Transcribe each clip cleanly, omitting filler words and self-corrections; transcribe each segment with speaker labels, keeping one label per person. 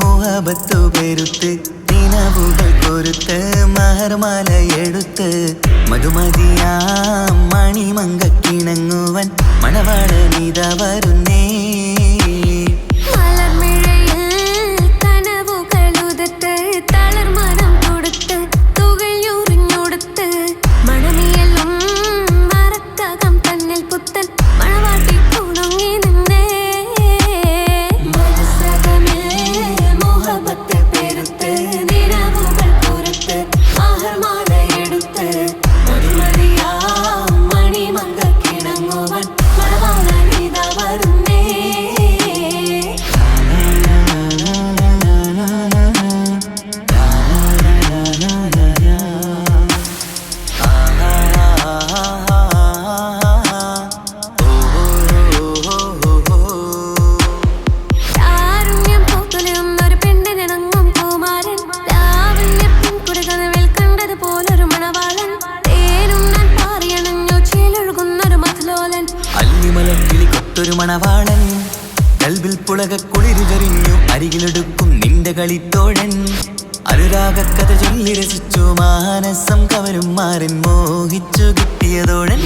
Speaker 1: മുഹബത്തു പെരുത്ത് ദിനവുകൾ കൊരുത്ത് മഹർമാലയെടുത്ത് മധുമതിയാം മണിമങ്കക്കിണങ്ങുവൻ മണവാളനിത വരുന്നേ. മണവാളൻ കൽബിൽ പുളക കുളിരുചൊരിഞ്ഞു അരികിലെടുക്കും നിന്റെ കളിത്തോഴൻ അനുരാഗക്കഥ ചൊല്ലി രസിച്ചു മാനസം കവരും മാറിൻ മോഹിച്ചു കിട്ടിയതോഴൻ.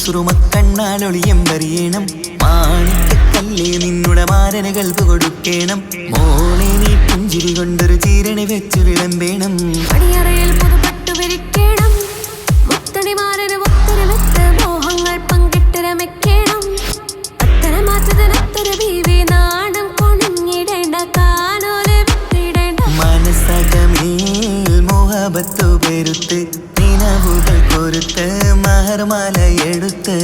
Speaker 1: സുറുമക്കണ്ണാലൊളിയം വരിയണം മാണിക്കല്ലേ നിന്നുടെ മാരന് കൽപ്പ് കൊടുക്കണം മോളെ നീ പുഞ്ചിരി കൊണ്ടൊരു ചീരണി വെച്ച് വിളമ്പേണം. മോഹങ്ങൾ പങ്കിട്ട് രമിക്കണം മനസ്സകമേൽ മുഹബത്തു പെരുത്ത് ദിനവുകൾ കൊരുത്ത് മഹർമാലയെടുത്ത്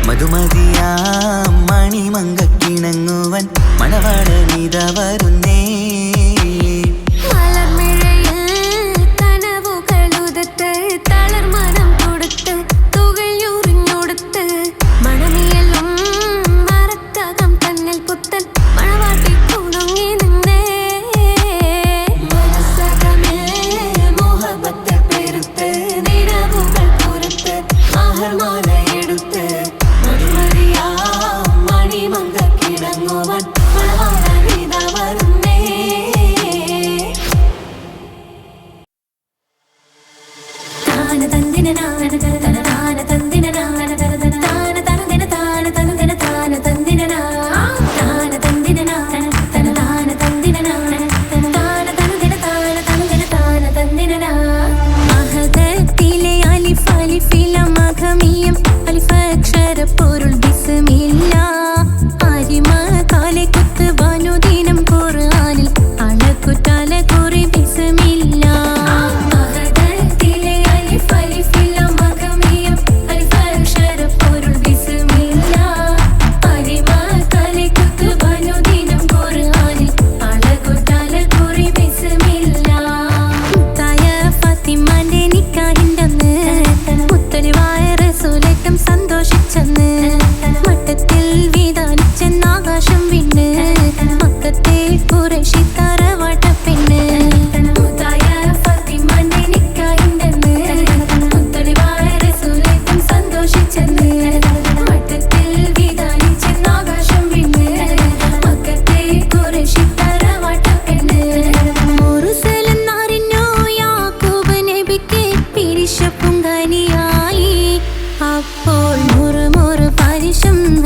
Speaker 1: മധുമതിയാം മണിമങ്കക്കിണങ്ങുവൻ മണവാളനിത വരുന്നേ.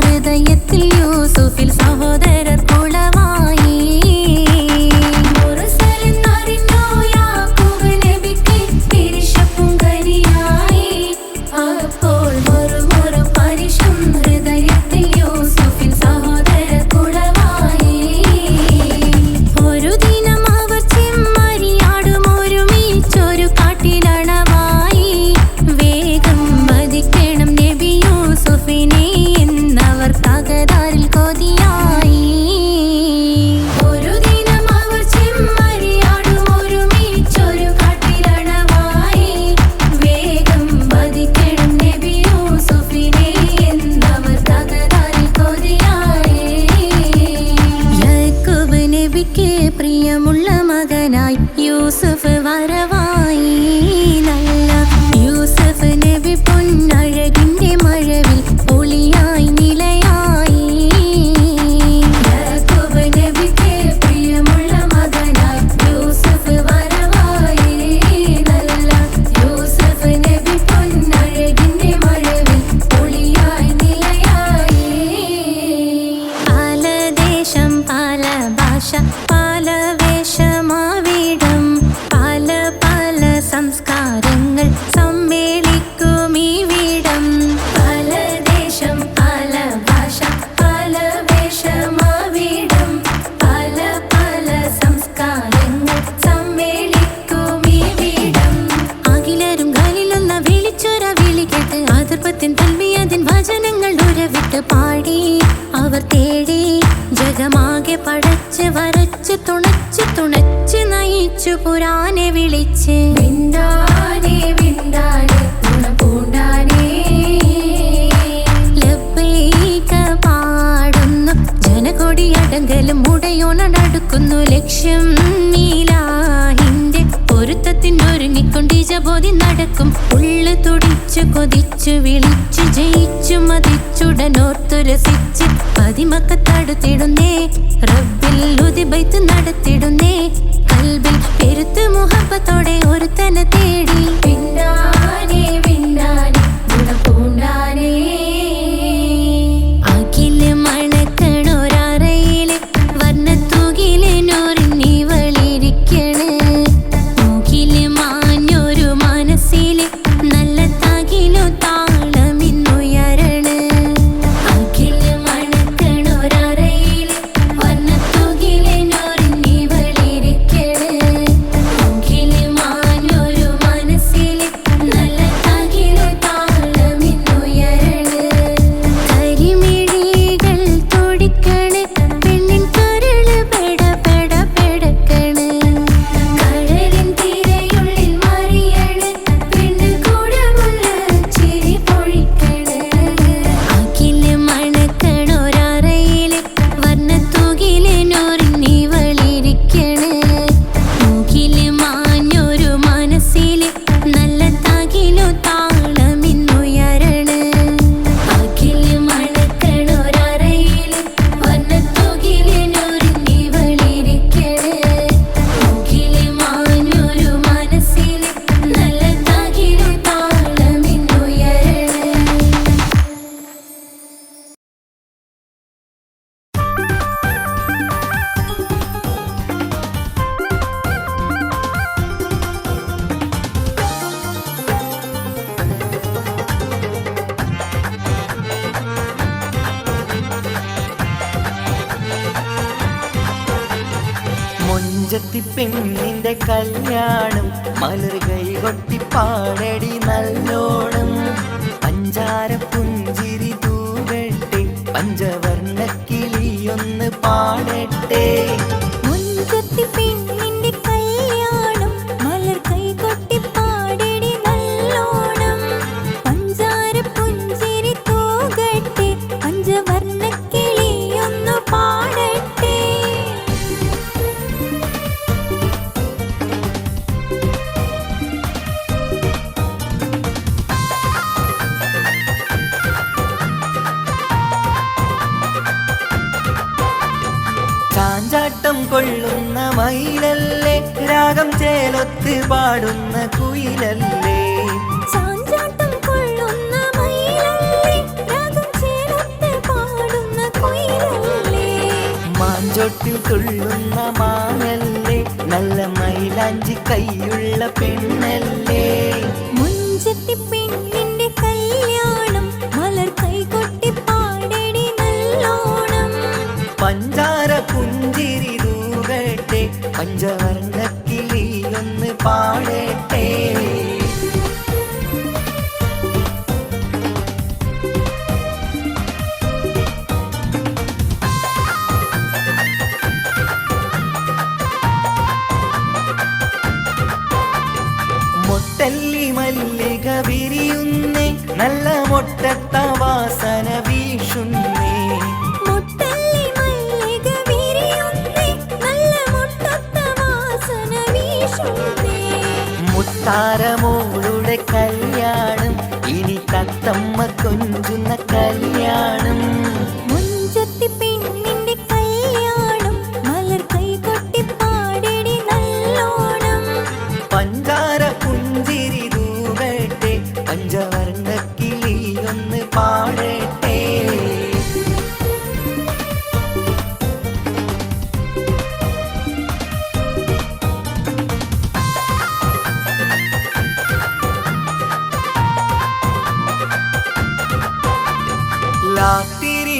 Speaker 2: ഹൃദയത്തിൽ യൂസുഫിൻ സഹോദര കുളവായി പല വേഷമാവിടം പല പല സംസ്കാരങ്ങൾ സമ്മേളിക്കും ഈ വീടം. പല ദേശം പല ഭാഷ പല വേഷമാവിടം പല പല സംസ്കാരങ്ങൾ സമ്മേളിക്കും ഈ വീടം. അഖിലരും കാലിലൊന്ന വിളിച്ചൊര വിളി കേട്ട് അതിർപ്പത്തിൻ തൽവിയതിൻ വചനങ്ങൾ ഉരവിട്ട് പാടി അവർ തേടി ജഗമാകെ പടച്ച് വരച്ച് തുണച്ച് തുണച്ച് നയിച്ചു പുരാനെ വിളിച്ച്. വിണ്ടാനേ വിണ്ടാനേ ഗുണപൂണ്ടാനേ ലബ്ബൈക പാടുന്നു ജനകൊടി അടങ്കലും മുടയോണടുക്കുന്നു ലക്ഷ്യം നീലാഹിന്റെ പൊരുത്തത്തിനൊരുങ്ങിക്കൊണ്ട് ജബോധി നടക്കും. ഉള്ളു തുടിച്ചു കൊതിച്ചു വിളിച്ചു ജയിച്ചു മതിച്ചുടനോർത്തു രസിച്ച് പതിമക്കത്തടുത്തിടുന്നേ റബ്ബിൽ ഉദിബൈത്ത് നടത്തിടുന്നേ കൽബിൽ പെരുത്ത് മുഹബത്തോടെ ഒരുത്തനെ തേടി. വിണ്ടാനേ വിണ്ടാനേ ഗുണപൂണ്ടാനേ അഖില് മണക്കണൊരറയില് വർണ്ണത്തൂകില് നൂറിനി വളിരിക്കണ്. മൂക്കില് മാഞ്ഞൊരു മനസ്സില് നല്ല തകിലു താളമിന്നുയരണ്. അഖില് മണക്കണൊരറയില് വർണ്ണത്തൂകില് നൂറിനി വളിരിക്കണ്. മൂക്കില് മാഞ്ഞൊരു മനസ്സില് നല്ല തകിലു താളമിന്നുയരണ്. കരിമിഴികൾ തുടിക്കണ് പെണ്ണിൻ കരള് പെട പെട പെടക്കണ്. കടലിൻ തിരയുള്ളിൽ മറിയണ് പെണ്ണ് കൂടമുള്ള ചിരി പൊഴിക്കണ്. അഖില് മണക്കണൊരറയില് വർണ്ണത്തൂകില് നൂറിനി വളിരിക്കണ്. മൂക്കില് മാഞ്ഞൊരു മനസ്സില് നല്ല തകിലു താളമിന്നുയരണ്. അഖില് മണക്കണൊരറയില് വർണ്ണത്തൂകില് നൂറിനി വളിരിക്കണ്. മൂക്കില് മാഞ്ഞൊരു മനസ്സില് നല്ല തകിലു താളമിന്നുയരണ്.
Speaker 1: മൊഞ്ചത്തി പെണ്ണിന്റെ കല്യാണം മലർ കൈ കൊട്ടി പാടടി നല്ലോണം. പഞ്ചാര പുഞ്ചിരി തൂകട്ടെ പഞ്ചവർണ്ണ കിളിയൊന്ന് പാടട്ടെ.
Speaker 2: മുൻകത്തി പെണ്ണിന്റെ കല്യാണം മലർ കൈകൊട്ടി പാടടി നല്ലോണം. പഞ്ചാര പുഞ്ചിരി തൂകട്ടെ പഞ്ചവർണ്ണ കിളിയൊന്നു പാടട്ടെ.
Speaker 1: ചാഞ്ചാട്ടം കൊള്ളുന്ന മയിലല്ലേ രാഗം ചേലൊത്ത് പാടുന്ന കുയിലല്ലേ.
Speaker 2: ചാഞ്ചാട്ടം കൊള്ളുന്ന മയിലല്ലേ രാഗം ചേർത്ത് പാടുന്ന കുയിലല്ലേ.
Speaker 1: മാഞ്ചോട്ടിൽ തുള്ളുന്ന മാനല്ലേ നല്ല മൈലാഞ്ചി കൈയുള്ള പെണ്ണല്ലേ.
Speaker 2: മുഞ്ചത്തി പെണ്ണിന്റെ കല്യാണം മലർ കൈകൊട്ടി പാടടി നല്ലോണം.
Speaker 1: പഞ്ചാര പുഞ്ചിരി തൂകട്ടെ പഞ്ചവർണ്ണ കിളിയൊന്ന് പാടട്ടെ. മൊട്ടല്ലി മല്ലിക വിരിയുന്നേ നല്ല മൊട്ടത്ത വാസന വീശുന്നേ.
Speaker 2: മുട്ടല്ലി മല്ലിക വിരിയുന്നേ നല്ല മുട്ടത്ത വാസന വീശുന്നേ.
Speaker 1: മുത്താരമോളുടെ കല്യാണം ഇനി തത്തമ്മ കൊഞ്ചുന്ന കല്യാണം.
Speaker 2: മുഞ്ചത്തി പെണ്ണിന്റെ കല്യാണം മലർ കൈകൊട്ടി പാടടി നല്ലോണം.
Speaker 1: പഞ്ചാര പുഞ്ചിരി തൂകട്ടെ പഞ്ചവർണ്ണ കിളിയൊന്ന് പാടട്ടെ.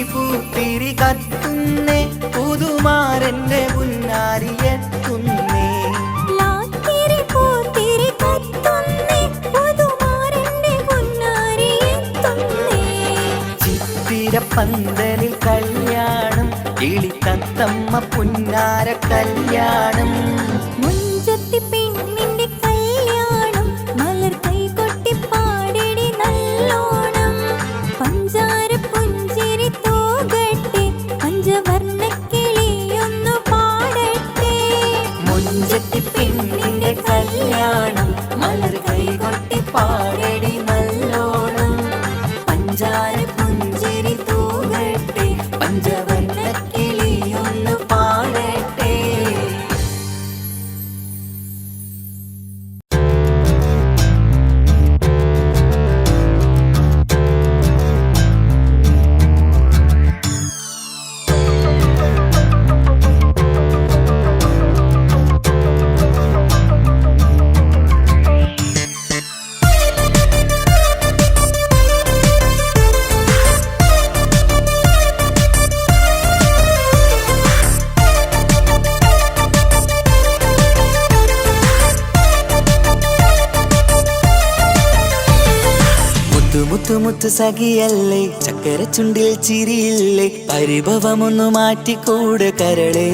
Speaker 1: പൂത്തിരി കത്തുന്നേ പുതുമാരന്റെ പുന്നാരിയെത്തുന്നേ
Speaker 2: ലാത്തിരി പൂത്തിരി കത്തുന്നേ പുതുമാരന്റെ പുന്നാരിയെത്തുന്നേ
Speaker 1: ചിത്തിരപ്പന്തലിൽ കല്യാണം കിളിത്തത്തമ്മ പുന്നാര കല്യാണം
Speaker 2: മുഞ്ചത്തി പെണ്ണിന്റെ കല്യാണം മലർ കൈകൊട്ടി പാടിടി നല്ലോണം പഞ്ചാര പുഞ്ചിരി തൂകട്ടെ പഞ്ചവർണ്ണ കിളിയൊന്നു പാടട്ടെ
Speaker 1: മുഞ്ചത്തി പെണ്ണിന്റെ കല്യാണം മലർ കൈകൊട്ടി പാടടി നല്ലോണം പഞ്ചാര പുഞ്ചിരി തൂകട്ടെ പഞ്ചവർണ്ണ കിളിയൊന്നു പാടട്ടെ. മുത്തു മുത്തു സഖിയല്ലേ ചക്കര ചുണ്ടിൽ ചിരിയില്ലേ പരിഭവമൊന്നു മാറ്റിക്കൂട് കരളേ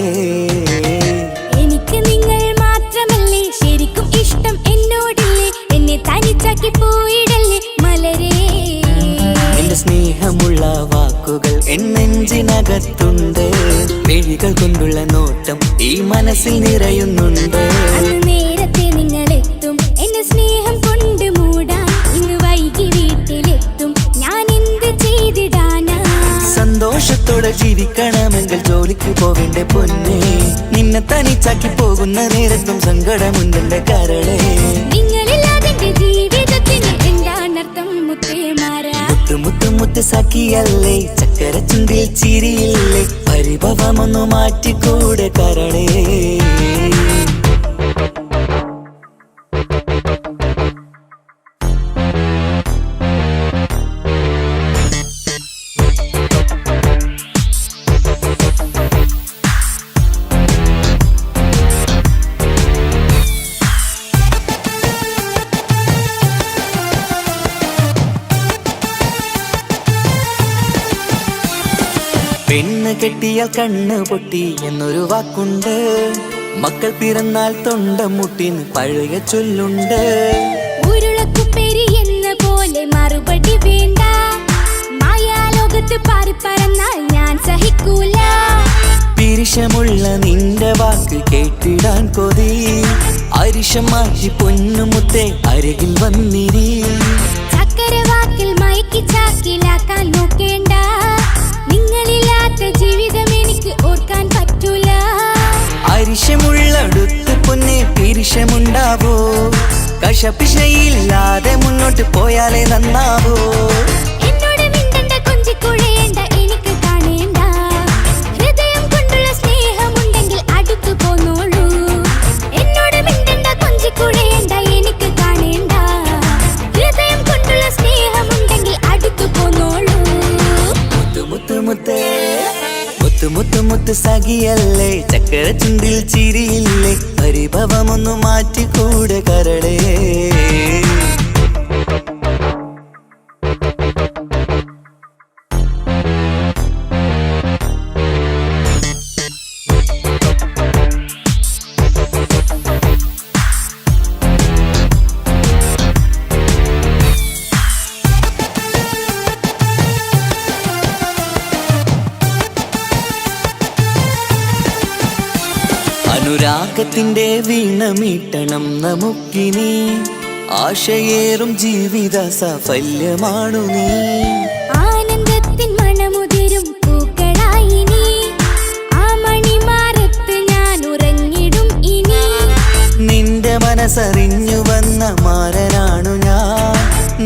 Speaker 2: എനിക്ക് നിങ്ങൾ മാത്രമല്ലേ ശരിക്കും ഇഷ്ടം എന്നോടില്ലേ എന്നെ തനിച്ചാക്കി പോയിടല്ലേ മലരേ
Speaker 1: എന്റെ സ്നേഹമുള്ള വാക്കുകൾ എന്നെഞ്ചിനകത്തുണ്ട് മിഴികൾ കൊണ്ടുള്ള നോട്ടം ഈ മനസ്സിൽ നിറയുന്നുണ്ട്
Speaker 2: അന്ന് നേരത്തെ നിങ്ങളെത്തും എന്നെ സ്നേഹം കൊണ്ട് മൂടാൻ ഇന്ന് വൈകി വീട്ടിലെത്തും ഞാൻ എന്ത് ചെയ്തിടാനാ
Speaker 1: സന്തോഷത്തോടെ ജീവിക്കണമെങ്കിൽ ജോലിക്ക് പോവേണ്ട പൊന്നേ നിന്നെ തനിച്ചാക്കി പോകുന്ന നേരത്തും സങ്കടമുണ്ടെന്റെ കരളേ
Speaker 2: നിങ്ങളില്ലാതെ എന്റെ ജീവിതത്തിന് എന്താണർത്ഥം മുത്തേമാരാ
Speaker 1: മുത്തു മുത്തു മുത്ത് സഖിയല്ലേ ചക്കര ചുണ്ടിൽ ചിരിയില്ലേ പരിഭവമൊന്നു മാറ്റിക്കൂടെ കരളേ പെണ്ണ് കെട്ടിയാൽ കണ്ണ് പൊട്ടി എന്നൊരു വാക്കുണ്ട് മക്കൾ പിറന്നാൽ തൊണ്ട മുട്ടിന് പഴയ ചൊല്ലുണ്ട്
Speaker 2: ഉരുളക്കുപ്പേരി എന്ന പോലെ മറുപടി വേണ്ട മായാലോകത്ത് പാറിപ്പറന്നാൽ ഞാൻ സഹിക്കൂല
Speaker 1: പിരിശമുള്ള നിന്റെ വാക്ക് കേട്ടിടാൻ കൊതി അരിശം മാറ്റി പൊന്നുമുത്തെ അരികിൽ വന്നിരി
Speaker 2: ചക്കരവാക്കിൽ മയക്കി ചാക്കിലാക്കാൻ നോക്കേണ്ട നിങ്ങളില്ലാത്ത ജീവിതം എനിക്ക് ഓർക്കാൻ പറ്റൂല
Speaker 1: അരിശമുള്ളടുത്ത് പൊന്നെ പിരിശമുണ്ടാവോ കശപിശയില്ലാതെ മുന്നോട്ട് പോയാലേ നന്നാവോ
Speaker 2: എന്നോട് മിണ്ടണ്ട കൊഞ്ചിക്കുഴയേണ്ട എനിക്ക് കാണേണ്ട ഹൃദയം കൊണ്ടുള്ള സ്നേഹമുണ്ടെങ്കിൽ അടുത്തു പോന്നോളൂ എന്നോട് മിണ്ടണ്ട കൊഞ്ചിക്കുഴയേണ്ട എനിക്ക് കാണേണ്ട ഹൃദയം കൊണ്ടുള്ള സ്നേഹമുണ്ടെങ്കിൽ അടുത്തു പോന്നോളൂ
Speaker 1: മുത്തു മുത്തു മുത്തേ മുത്തു മുത്തു മുത്ത് സഖിയല്ലേ ചക്കര ചുണ്ടിൽ ചിരിയില്ലേ പരിഭവമൊന്നു മാറ്റിക്കൂടെ കരളേ അനുരാഗത്തിന്റെ വീണമീട്ടണം നമുക്കിനി ആശയേറും ജീവിത സാഫല്യമാണു നീ
Speaker 2: ആനന്ദത്തിൻ മണമുതിരും പൂക്കളായി നീ ആ മണിമാറത്ത് ഞാൻ ഉറങ്ങിടും ഇനി
Speaker 1: നിന്റെ മനസ്സറിഞ്ഞു വന്ന മാരനാണു ഞാൻ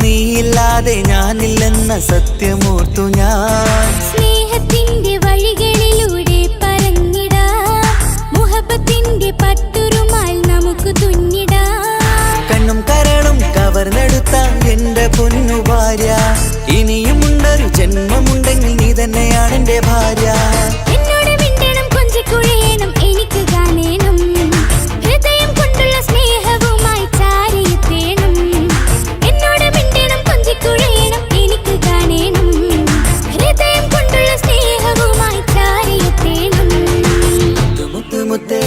Speaker 1: നീയില്ലാതെ ഞാനില്ലെന്ന സത്യമോർത്തു ഞാൻ
Speaker 2: സ്നേഹത്തിന്റെ വഴികളിലൂടെ പറഞ്ഞിടാം മുഹബത്തിന്റെ പട്ടുരുമാൽ നമുക്ക് തുന്നിടാം
Speaker 1: കണ്ണും കരളും കവർന്നെടുത്ത എന്റെ പൊന്നു ഭാര്യ ഇനിയുമുണ്ടൊരു ജന്മമുണ്ടെങ്കിൽ നീ തന്നെയാണ് നിന്റെ ഭാര്യ.
Speaker 2: എന്നോട് മിണ്ടണം കൊഞ്ചിക്കുഴയണം എനിക്ക് കാണേണം ഹൃദയം കൊണ്ടുള്ള സ്നേഹവുമായി ചാരിയെത്തേണം. എന്നോട് മിണ്ടണം കൊഞ്ചിക്കുഴയണം എനിക്ക് കാണേണം ഹൃദയം കൊണ്ടുള്ള സ്നേഹവുമായി ചാരിയെത്തേണം.
Speaker 1: മുത്ത് മുത്തേ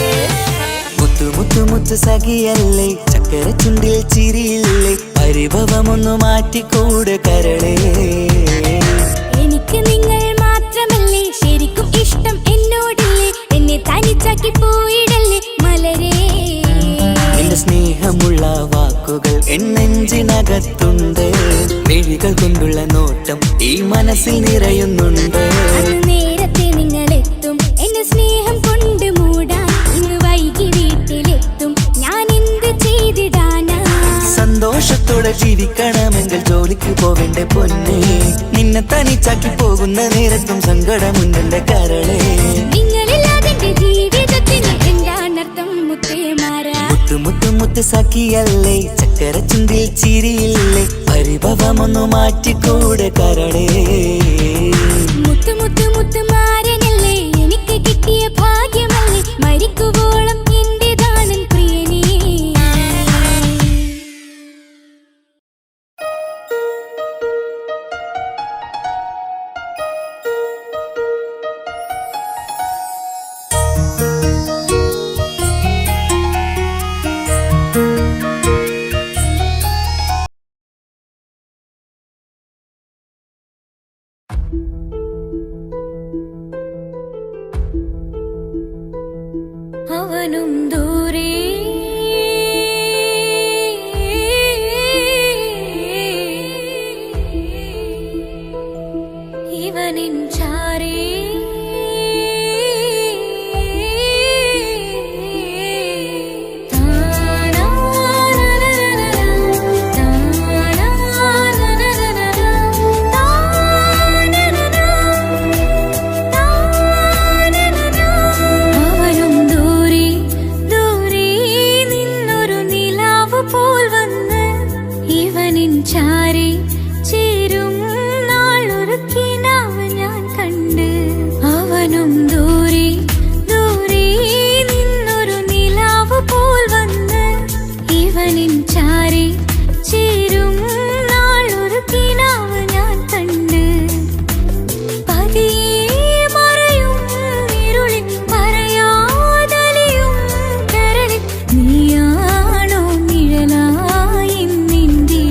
Speaker 1: മുത്തു മുത്തു മുത്ത് സഖിയല്ലേ ചക്കര ചുണ്ടിൽ ചിരിയില്ലേ പരിഭവമൊന്നു മാറ്റിക്കൂടെ കരളേ.
Speaker 2: എനിക്ക് നിങ്ങൾ മാത്രമല്ലേ ശരിക്കും ഇഷ്ടം എന്നോടില്ലേ എന്നെ തനിച്ചാക്കി പോയിടല്ലേ മലരേ.
Speaker 1: നിന്റെ സ്നേഹമുള്ള വാക്കുകൾ എന്നെഞ്ചിനകത്തുണ്ട് മിഴികൾ കൊണ്ടുള്ള നോട്ടം ഈ മനസ്സിൽ നിറയുന്നുണ്ട്.
Speaker 2: അന്ന് നേരത്തെ നിങ്ങളെത്തും എന്നെ സ്നേഹം കൊണ്ട് മൂടാൻ ഇന്ന് വൈകി വീട്ടിലെത്തും ഞാൻ എന്ത് ചെയ്തിടാനാ.
Speaker 1: സന്തോഷത്തോടെ ജീവിക്കണമെങ്കിൽ ജോലിക്ക് പോവേണ്ട പൊന്നേ നിന്നെ തനിച്ചാക്കി പോകുന്ന നേരത്തും സങ്കടമുണ്ടെന്റെ കരളേ.
Speaker 2: നിങ്ങളില്ലാതെ എന്റെ ജീവിതത്തിന് എന്താണർത്ഥം മുത്തേമാരാ.
Speaker 1: മുത്തു മുത്തു മുത്ത് സഖിയല്ലേ ചക്കര ചുണ്ടിൽ ചിരിയില്ലേ പരിഭവമൊന്നു മാറ്റിക്കൂടെ കരളേ.
Speaker 2: മുത്തു മുത്തു മുത്തു മാരനല്ലേ എനിക്ക് കിട്ടിയ ഭാഗ്യമല്ലേ മരിക്കുവോളം എന്റേതാണൻ പ്രിയനേ. അവനും ദൂരെ ഇവനിൻ ചാരേ ചാരി ചേരും നാളൊരു കിനാവ് ഞാൻ കണ്ട്. അവനും ദൂരെ ദൂരെ നിന്നൊരു നിലാവ് പോൽ വന്ന് ഇവനിൻ ചാരി ചേരും നാളൊരു കിനാവ് ഞാൻ കണ്ട്. പതിയെ മറയും ഇരുളിൽ പറയാതലിയും കരളിൽ നീയാണോ നിഴലായി നിന്റെ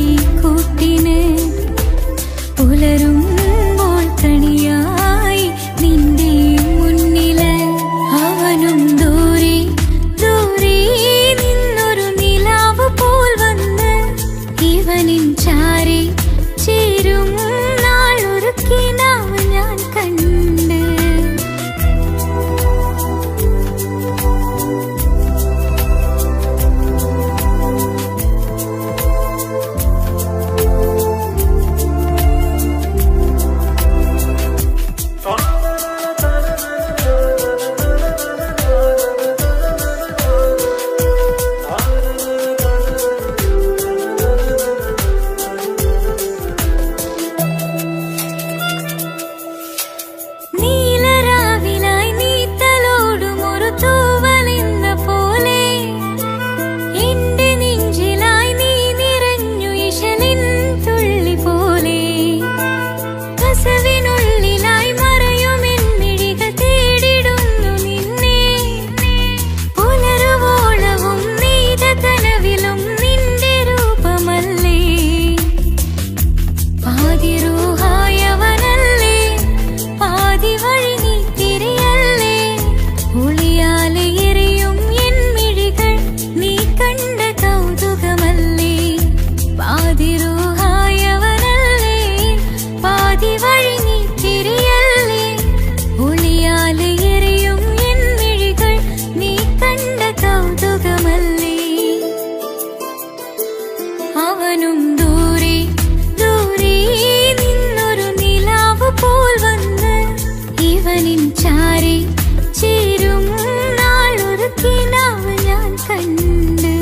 Speaker 2: കൂട്ടിന് പുലരുമ്പോൾ കണിയായി നിന്റെ മുന്നില്. അവനും ദൂരെ ദൂരെ നിന്നൊരു നിലാവ് പോൽ വന്ന് ഇവനിൻ ചാരി ചേരും നാളൊരു കിനാവ് ഞാൻ കണ്ട്. നീലരാവിലായി നീ തലോടും ഒരു തൂവലെന്ന പോലെ എന്റെ നെഞ്ചിലായി നീ നിറഞ്ഞു ഇശലിൻ തുള്ളി പോലെ. കസവിനുള്ളിലായി മറയുമെൻ മിഴികൾ തേടിടുന്നു നിന്നെ. പുലരുവോളവും നീത കനവിലും നിന്റെ രൂപമല്ലേ. പാതിരൂഹായവനല്ലേ പാതി വഴി നീ തിരിയല്ലേ. ഒളിയാലെ എറിയും എൻ മിഴികൾ നീ കണ്ട കൗതുകമല്ലേ. പാതിരൂഹായവനല്ലേ പാതി വഴി നീ തിരിയല്ലേ. ഒളിയാലെ എറിയും എൻ മിഴികൾ നീ കണ്ട കൗതുകമല്ലേ. അവനും ദൂരെ ദൂരെ നിന്നൊരു നിലാവ് പോൽ വന്ന് ഇവനിൻ ചാരി ചേരും നാളൊരു കിനാവ് ഞാൻ കണ്ട്.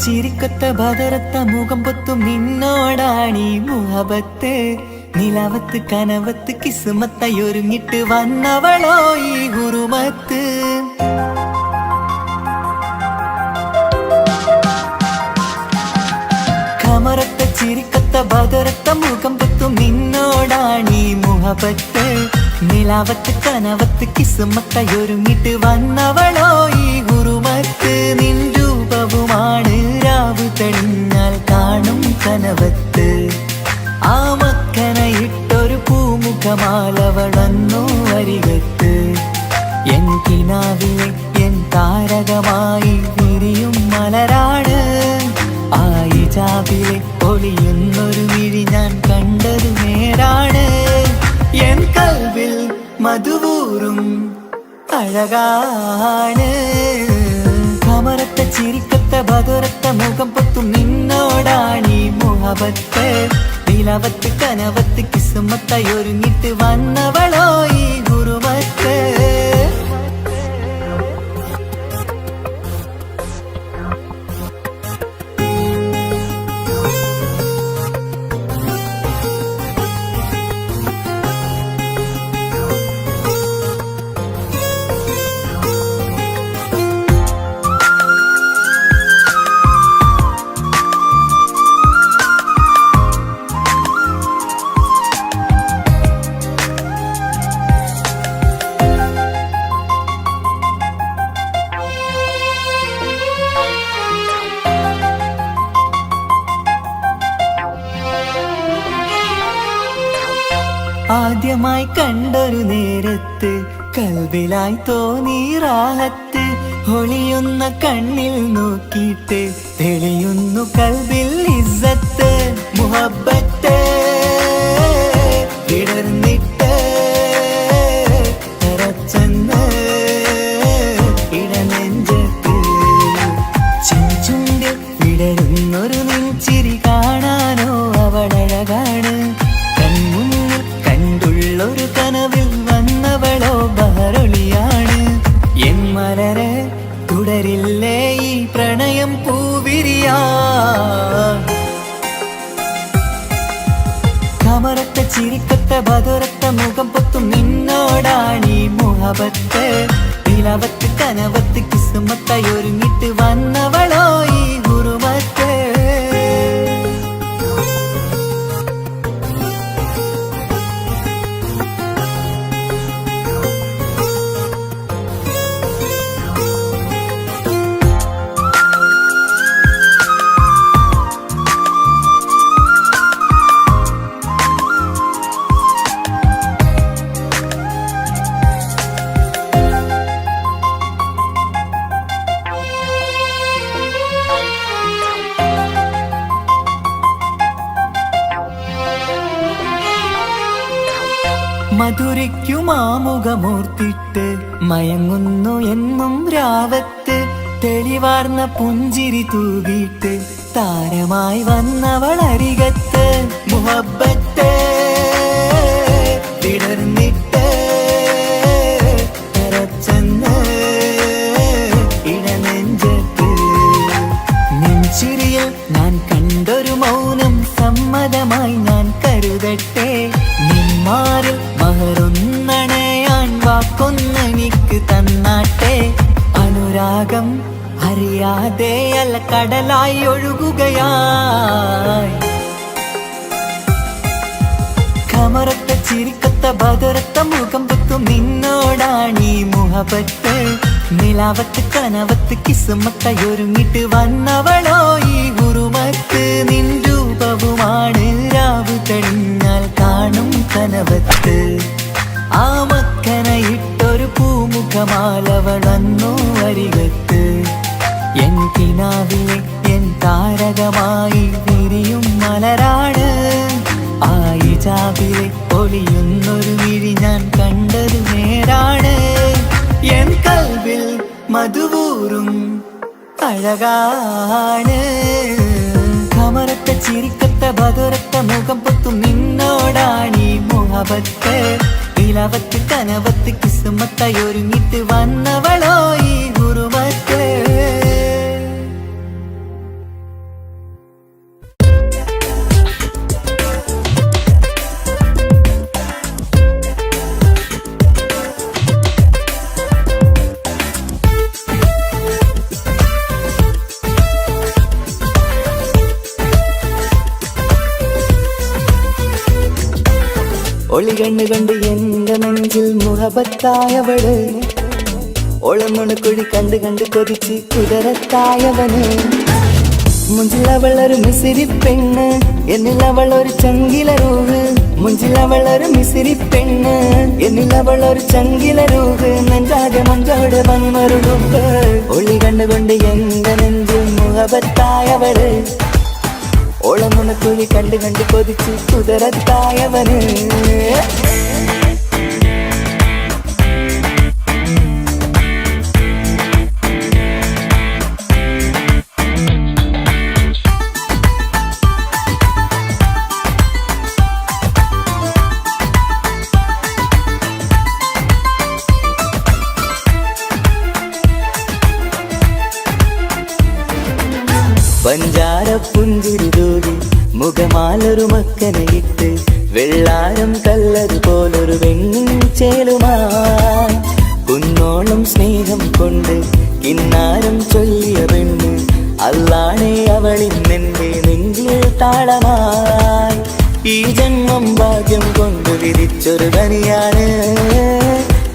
Speaker 1: ചിരിക്കൊത്ത ബദറത്ത മുഖം പൊത്തും നിന്നോടാണീ മുഹബത്ത്. നിലവത്ത് കനവത്ത് കിസ്മത്തായി ഒരുങ്ങിട്ട് വന്നവളോ ഈ ഹുറുമത്ത്. കമറത്ത ചിരിക്കത്ത ബദറത്ത മുഖം പൊത്തും നിന്നോടാണീ മുഹബത്ത്. നിലാവത്ത് കനവത്ത് കിസ്മത്തായി ഒരുങ്ങിട്ട് വന്നവളോ ഈ ഹുറുമത്ത്. നിൻ രൂപവുമാണ് രാവ് തെളിഞ്ഞാൽ കാണും കനവത്ത്. ആ മക്കനയിട്ടൊരു പൂമുഖമാലവളന്നു അരികത്ത്. എൻ കിനാവിലെ എൻ താരകമായി വിരിയും മലരാണ്. ആ ഇജാബിലെ ഒളിയുന്നൊരു വിഴി ഞാൻ കണ്ടത് നേരാണ്. എൻ കൽവിൽ മധുവൂറും അഴകാണ്. കമറത്ത ചിരിക്കത്ത ബദറത്ത മുഖം പൊത്തും നിന്നോടാണീ മുഹബത്ത്. നിലവത്ത് കനവത്ത് കിസ്മത്തായി ഒരുങ്ങിട്ട് വന്നവളോ ഈ ഹുറുമത്ത്. ആദ്യമായി കണ്ടൊരു നേരത്ത് കൽബിലായി തോന്നി റാഹത്ത്. ഒളിയുന്ന കണ്ണിൽ നോക്കിയിട്ട് തെളിയുന്നു കൽബിൽ ഇസ്സത്ത്. മുഹബ്ബത്ത് വിടർന്നിട്ട് തറച്ചെന്ന് ഇടനെഞ്ചത്ത്. ചെഞ്ചുണ്ട് വിടരുന്നൊരു നെഞ്ചിരി കാണാനോ അവളഴകാണ്. കണ്ടുള്ളൊരു കനവിൽ വന്നവളോ ബഹറൊളിയാണ്. എൻ മലരെ തുടരില്ലേ ഈ പ്രണയം പൂവിരിയാ. കമറത്ത ചിരിക്കത്ത ബദറത്ത മുഖം പൊത്തും നിന്നോടാണീ മുഹബത്ത്. നിലവത്ത് കനവത്ത് കിസ്മത്തായി ഒരുങ്ങിട്ട് വന്നവളോ ഈ ഹുറുമത്ത്. മധുരയ്ക്കുമാമുഖമൂർത്തിട്ട് മയങ്ങുന്നു എന്നും രാവത്ത്. തെളിവാർന്ന പുഞ്ചിരി തൂകിയിട്ട് താരമായി വന്നവൾ അരികത്ത്. മുഹബ്ബത്ത് വിടർന്നിട്ട് തറച്ചെന്ന് ഇടനെഞ്ചത്ത്. നെഞ്ചിരിയിൽ ഞാൻ കണ്ടൊരു മൗനം സമ്മതമായി ഞാൻ കരുതട്ടെ. നിന്മാരിൽ മഹറൊന്നണയാൻ വാക്കൊന്നെനിക്ക് തന്നാട്ടെ. അനുരാഗം അറിയാതെ അല്ല കടലായി ഒഴുകുകയായി. കമറത്ത ചിരിക്കത്ത ബദറത്ത മുഖം പൊത്തും നിന്നോടാണീ മുഹബത്ത്. നിലാവത്ത് കനവത്ത് കിസ്മത്തായി ഒരുങ്ങിട്ട് വന്നവളോ ഈ ഹുറുമത്ത്. നിൻ രൂപവുമാണ് രാവ് തെളിഞ്ഞാൽ കാണും കനവത്ത്. ആ മക്കനയിട്ടൊരു പൂമുഖമാലവളന്നു അരികത്ത്. എൻ കിനാവിലെ എൻ താരകമായി വിരിയും മലരാണ്. ആ ഇജാബിലെ ഒളിയുന്നൊരു വിഴി ഞാൻ കണ്ടത് നേരാണ്. എൻ കൽവിൽ മധുവൂറും അഴകാണ്. കമറത്ത ചിരിക്കത്ത ബദറത്ത മുഖം പൊത്തും നിന്നോടാണീ മുഹബത്ത്. നിലവത്ത് കനവത്ത് കിസ്മത്തായി ഒരുങ്ങിട്ട് വന്നവളോ ഈ ഹുറുമത്ത്. ഒളി കണ്ണുകൊണ്ട് എന്റെ നെഞ്ചിൽ മുഹബത്തായവള് ഒളമുണക്കുഴി കണ്ട് കണ്ട് കൊതിച്ച് കുതിരത്തായവന് മുഞ്ചിലവളൊരു മിസിരി പെണ്ണ് എന്നിലവളൊരു ചങ്കില രൂഹ് മുഞ്ചിലവളൊരു മിസിരി പെണ്ണ് എന്നിലവളൊരു ചങ്കില രൂഹ് നെഞ്ചാകെ മഞ്ചോട് വന്നൊരു രൂപ് ഒളി കണ്ണുകൊണ്ട് എന്റെ നെഞ്ചിൽ മുഹബത്തായവള് ഓളമുണക്കുഴി കണ്ട് കണ്ട് കൊതിച്ച് കുതിരത്തായവന് പഞ്ചാര പുഞ്ചിരി തൂകി മുഖമാലൊരു മക്കനയിട്ട് വെള്ളാരം കല്ലതുപോലൊരു വെണ്ണിൻ ചേലുമായി കുന്നോളം സ്നേഹം കൊണ്ട് കിന്നാരം ചൊല്ലിയ പെണ്ണ് അല്ലാണേ അവളിന്നെന്റെ നെഞ്ചിൽ താളമായി ഈ ജന്മം ഭാഗ്യം കൊണ്ട് വിധിച്ചൊരു കനിയാണ്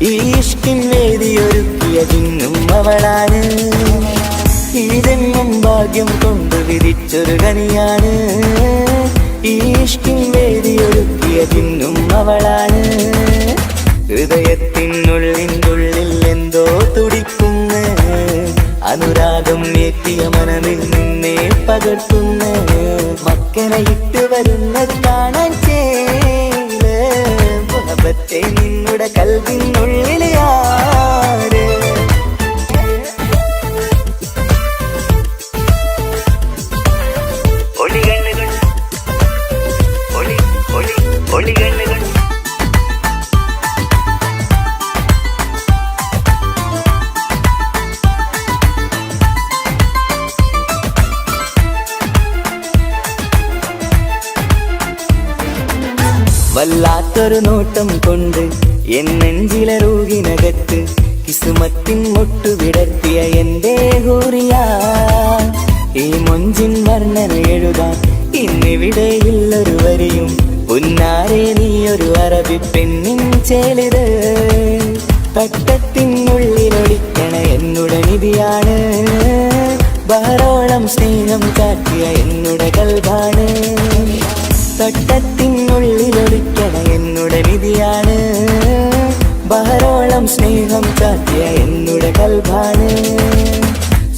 Speaker 1: ഈ ഇഷ്കിൻ വേദിയൊരുക്കിയ ജിന്നും അവളാണ് ഈ ജന്മം ഭാഗ്യം കൊണ്ട് വിധിച്ചൊരു കനിയാണ് ഈ ഇഷ്കിൻ വേദിയൊരുക്കിയ ജിന്നും അവളാണ് ഹൃദയത്തിനുള്ളിനുള്ളിൽ എന്തോ തുടിക്കുന്ന അനുരാഗം ഏറ്റിയ മനമിൽ നിന്നെ പകർത്തുന്ന മക്കനെ ഇട്ട് വരുന്നത് കാണാൻ ചേല് മുഹബത്തെ നിന്നുടെ കൽവിനുള്ളിൽ ആര് വല്ലാത്തൊരു നോട്ടം കൊണ്ട് എൻ നെഞ്ചിലെ റൂഹിനകത്ത് കിസുമത്തിൻ മുട്ടു വിടർത്തിയ എന്റെ ഹൂറിയ ഈ മൊഞ്ചിൻ വർണ്ണന എഴുതാൻ ഇന്നിവിടെയുള്ളൊരു വരിയും പുന്നാരെ നീയൊരു അറബി പെണ്ണിൻ ചേലിത് തട്ടത്തിനുള്ളിലൊളിക്കണ എന്നുടെ നിധിയാണ് ബഹറോളം സ്നേഹം കാട്ടിയ എന്നുടെ കൽബാണ് തട്ടത്തിനുള്ളിലൊളിക്കണ എന്നുടെ നിധിയാണ് ബഹറോളം സ്നേഹം കാട്ടിയ എന്നുടെ കൽബാണ്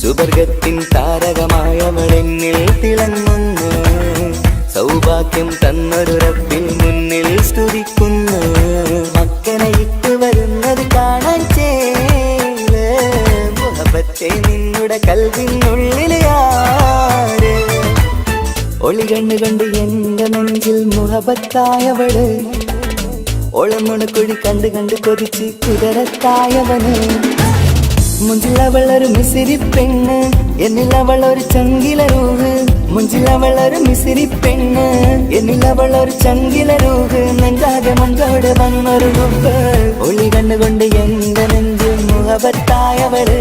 Speaker 1: സുവർഗത്തിൻ താരകമായവളെന്നിൽ തിളങ്ങുന്നു സൗഭാഗ്യം തന്നൊരു റബ്ബിൽ മുന്നിൽ സ്തുതിക്കുന്നു മക്കനെ ഇട്ട് വരുന്നത് കാണാൻ ചേല് മുഹബത്തെ നിന്നുടെ കൽവിനുള്ളിൽ ആര് ഒളി കണ്ണുകൊണ്ട് എന്റെ നെഞ്ചിൽ മുഹബത്തായവള് ഒളമുണക്കുഴി കണ്ട് കണ്ട് കൊതിച്ച് കുതിരത്തായവന് മുഞ്ചിലവളൊരു മിസിരി പെണ്ണ് എന്നിലവളൊരു ചങ്കില രൂഹ് മുഞ്ചിലവളൊരു മിസിരി പെണ്ണ് എന്നിലവളൊരു ചങ്കില രൂഹ് നെഞ്ചാകെ മഞ്ചോട് വന്നൊരു രൂപ് ഒളി കണ്ണുകൊണ്ട് എന്റെ നെഞ്ചിൽ മുഹബത്തായവള്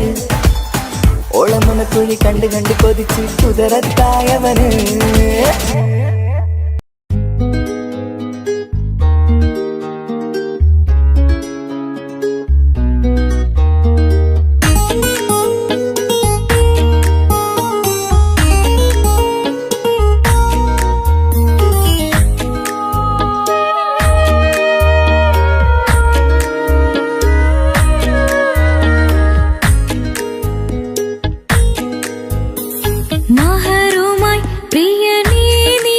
Speaker 1: ഓളമുണക്കുഴി കണ്ട് കണ്ട് കൊതിച്ച് കുതിരത്തായവന്
Speaker 2: മഹറുമായി പ്രിയനേ നീ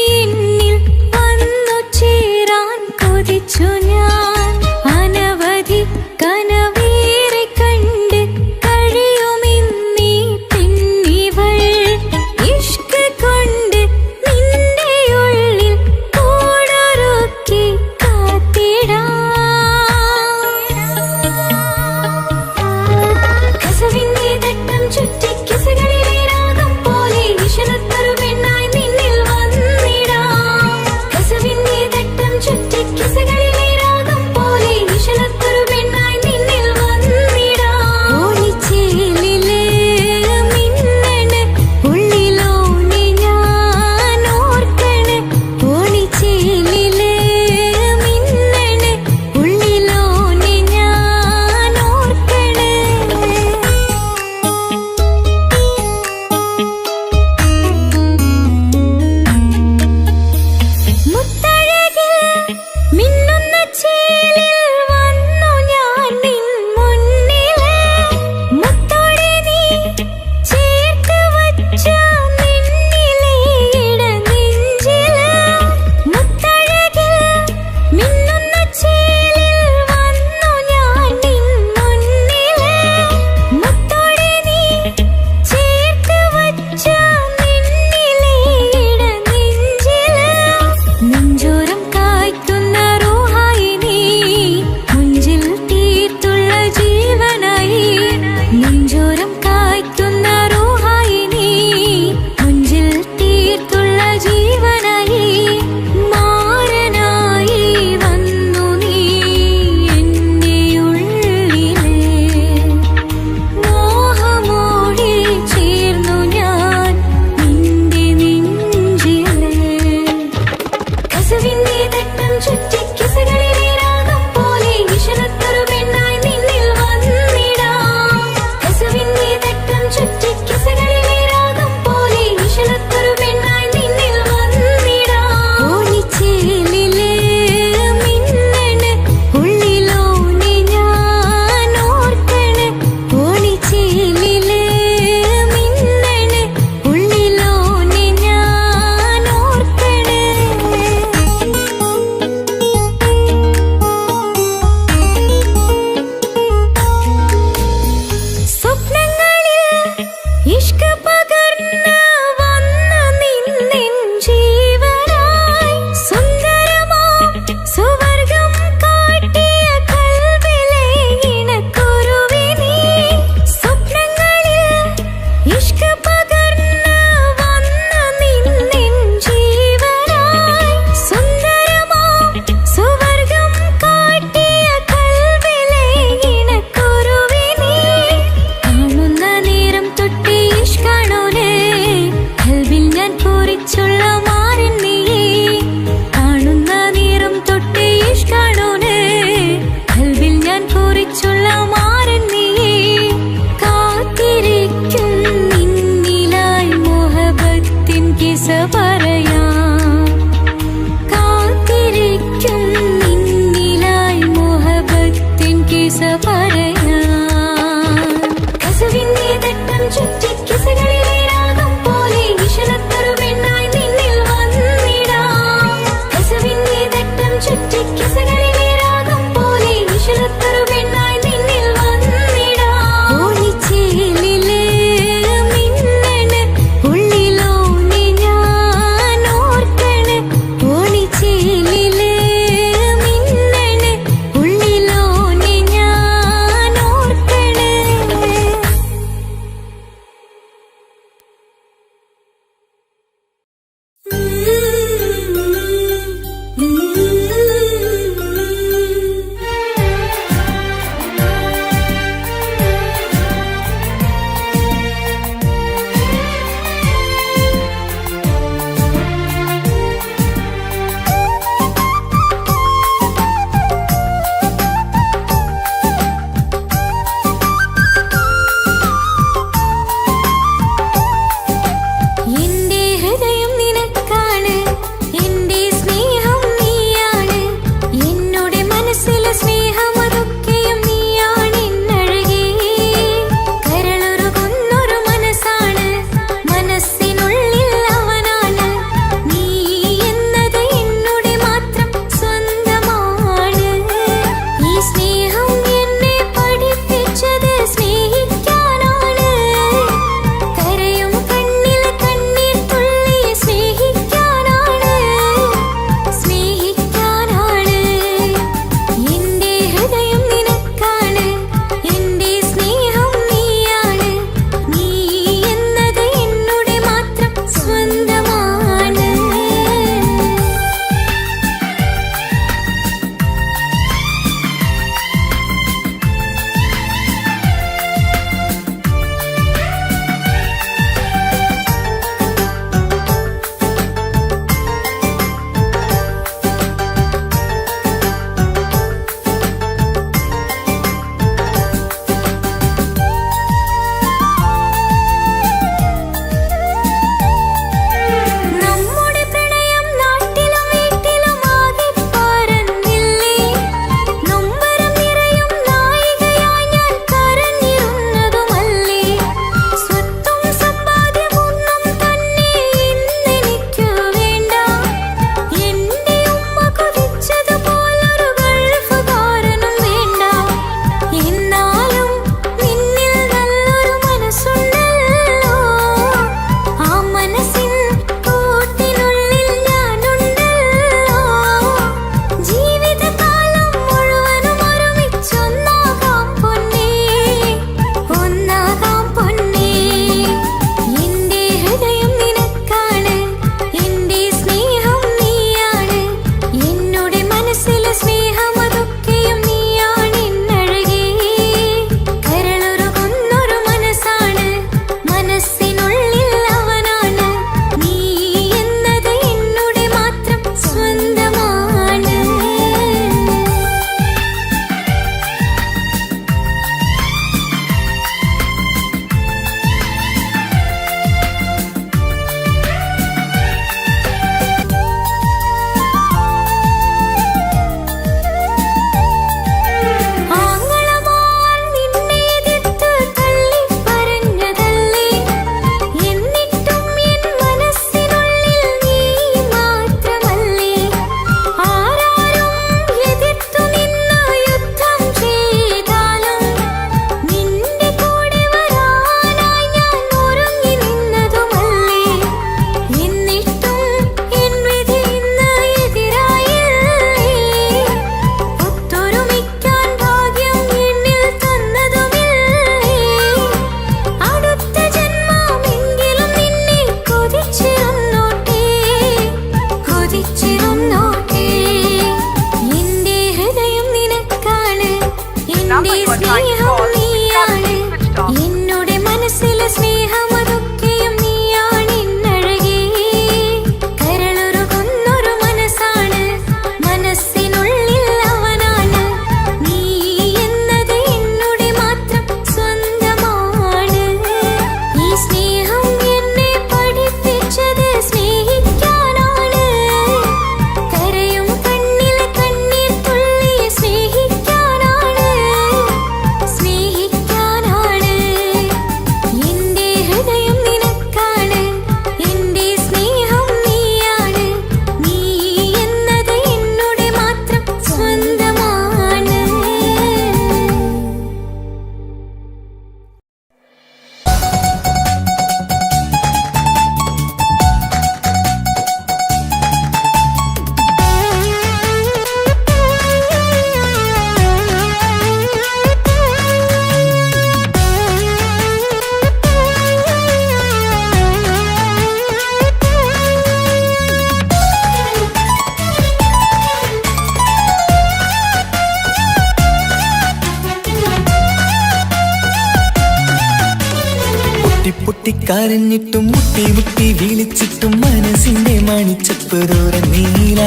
Speaker 1: പൊട്ടിക്കരഞ്ഞിട്ടും മുട്ടി മുട്ടി വിളിച്ചിട്ടും മനസ്സിന്റെ മണിച്ചപ്പ് തുറന്നീല.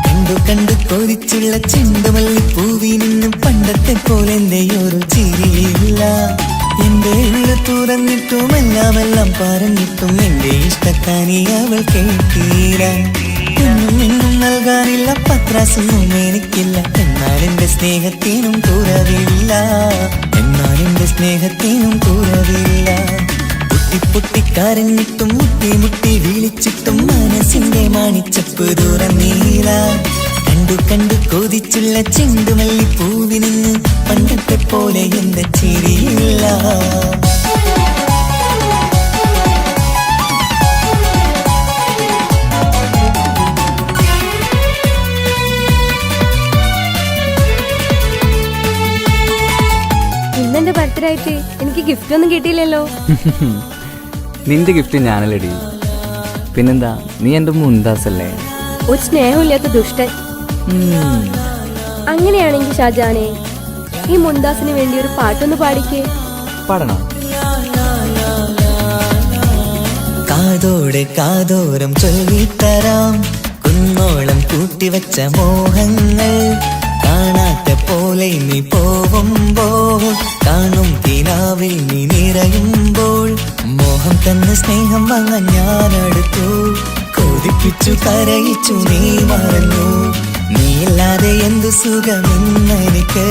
Speaker 1: കണ്ടു കണ്ടു കൊതിച്ചുള്ള ചെണ്ടുമല്ലിപ്പൂവി നിന്നും പണ്ടത്തെ പോലെ എന്റെയൊരു ചിരിയില്ല. എന്റെ ഉള്ളു തുറന്നിട്ടും എല്ലാം പറഞ്ഞിട്ടും എന്റെ ഇഷ്ടക്കാനി അവൾ കേട്ടീര. ഒന്നും നൽകാനില്ല, പത്രാസൊന്നും എനിക്കില്ല. എന്നാൽ എന്റെ സ്നേഹത്തിനും കുറവില്ല, എന്നാൽ എന്റെ സ്നേഹത്തിനും കുറവില്ല. പൊട്ടിക്കരഞ്ഞിട്ടും മുട്ടി മുട്ടി വിളിച്ചിട്ടും മനസ്സിന്റെ മണിച്ചപ്പ് തുറന്നീല. കണ്ടു കണ്ടു കൊതിച്ചുള്ള ചെണ്ടുമല്ലിപ്പൂവി നിന്ന് പണ്ടത്തെ പോലെ എന്റെ ചിരിയില്ല.
Speaker 3: ഇന്നെന്റെ ബർത്ത്ഡേ ആയിട്ട് എനിക്ക് ഗിഫ്റ്റ് ഒന്നും കിട്ടിയില്ലല്ലോ.
Speaker 4: നിന്റെ ഗിഫ്റ്റ് ഞാനല്ലടി, പിന്നെന്താ, നീ എന്റെ മുന്താസല്ലേ.
Speaker 3: ഒരു സ്നേഹമില്ലാത്ത ദുഷ്ടൻ. അങ്ങനെയാണെങ്കിൽ ഷാജാനെ, ഈ മുന്താസിന് വേണ്ടി ഒരു പാട്ടൊന്ന് പാടിക്കേ.
Speaker 4: പാടണം.
Speaker 1: കാതോടെ കാതോരം ചൊല്ലിത്തരാം കുന്നോളം കൂട്ടിവച്ച മോഹങ്ങൾ. കാണാത്ത പോലെ നീ പോവുമ്പോൾ, കാണും കിനാവിൽ നീ നിറയുമ്പോൾ, മോഹം തന്ന സ്നേഹം വാങ്ങാൻ ഞാനടുത്തു. കൊതിപ്പിച്ചു കരയിച്ചു നീ മറന്നു. നീയില്ലാതെ എന്തു സുഖമെന്നെനിക്ക്.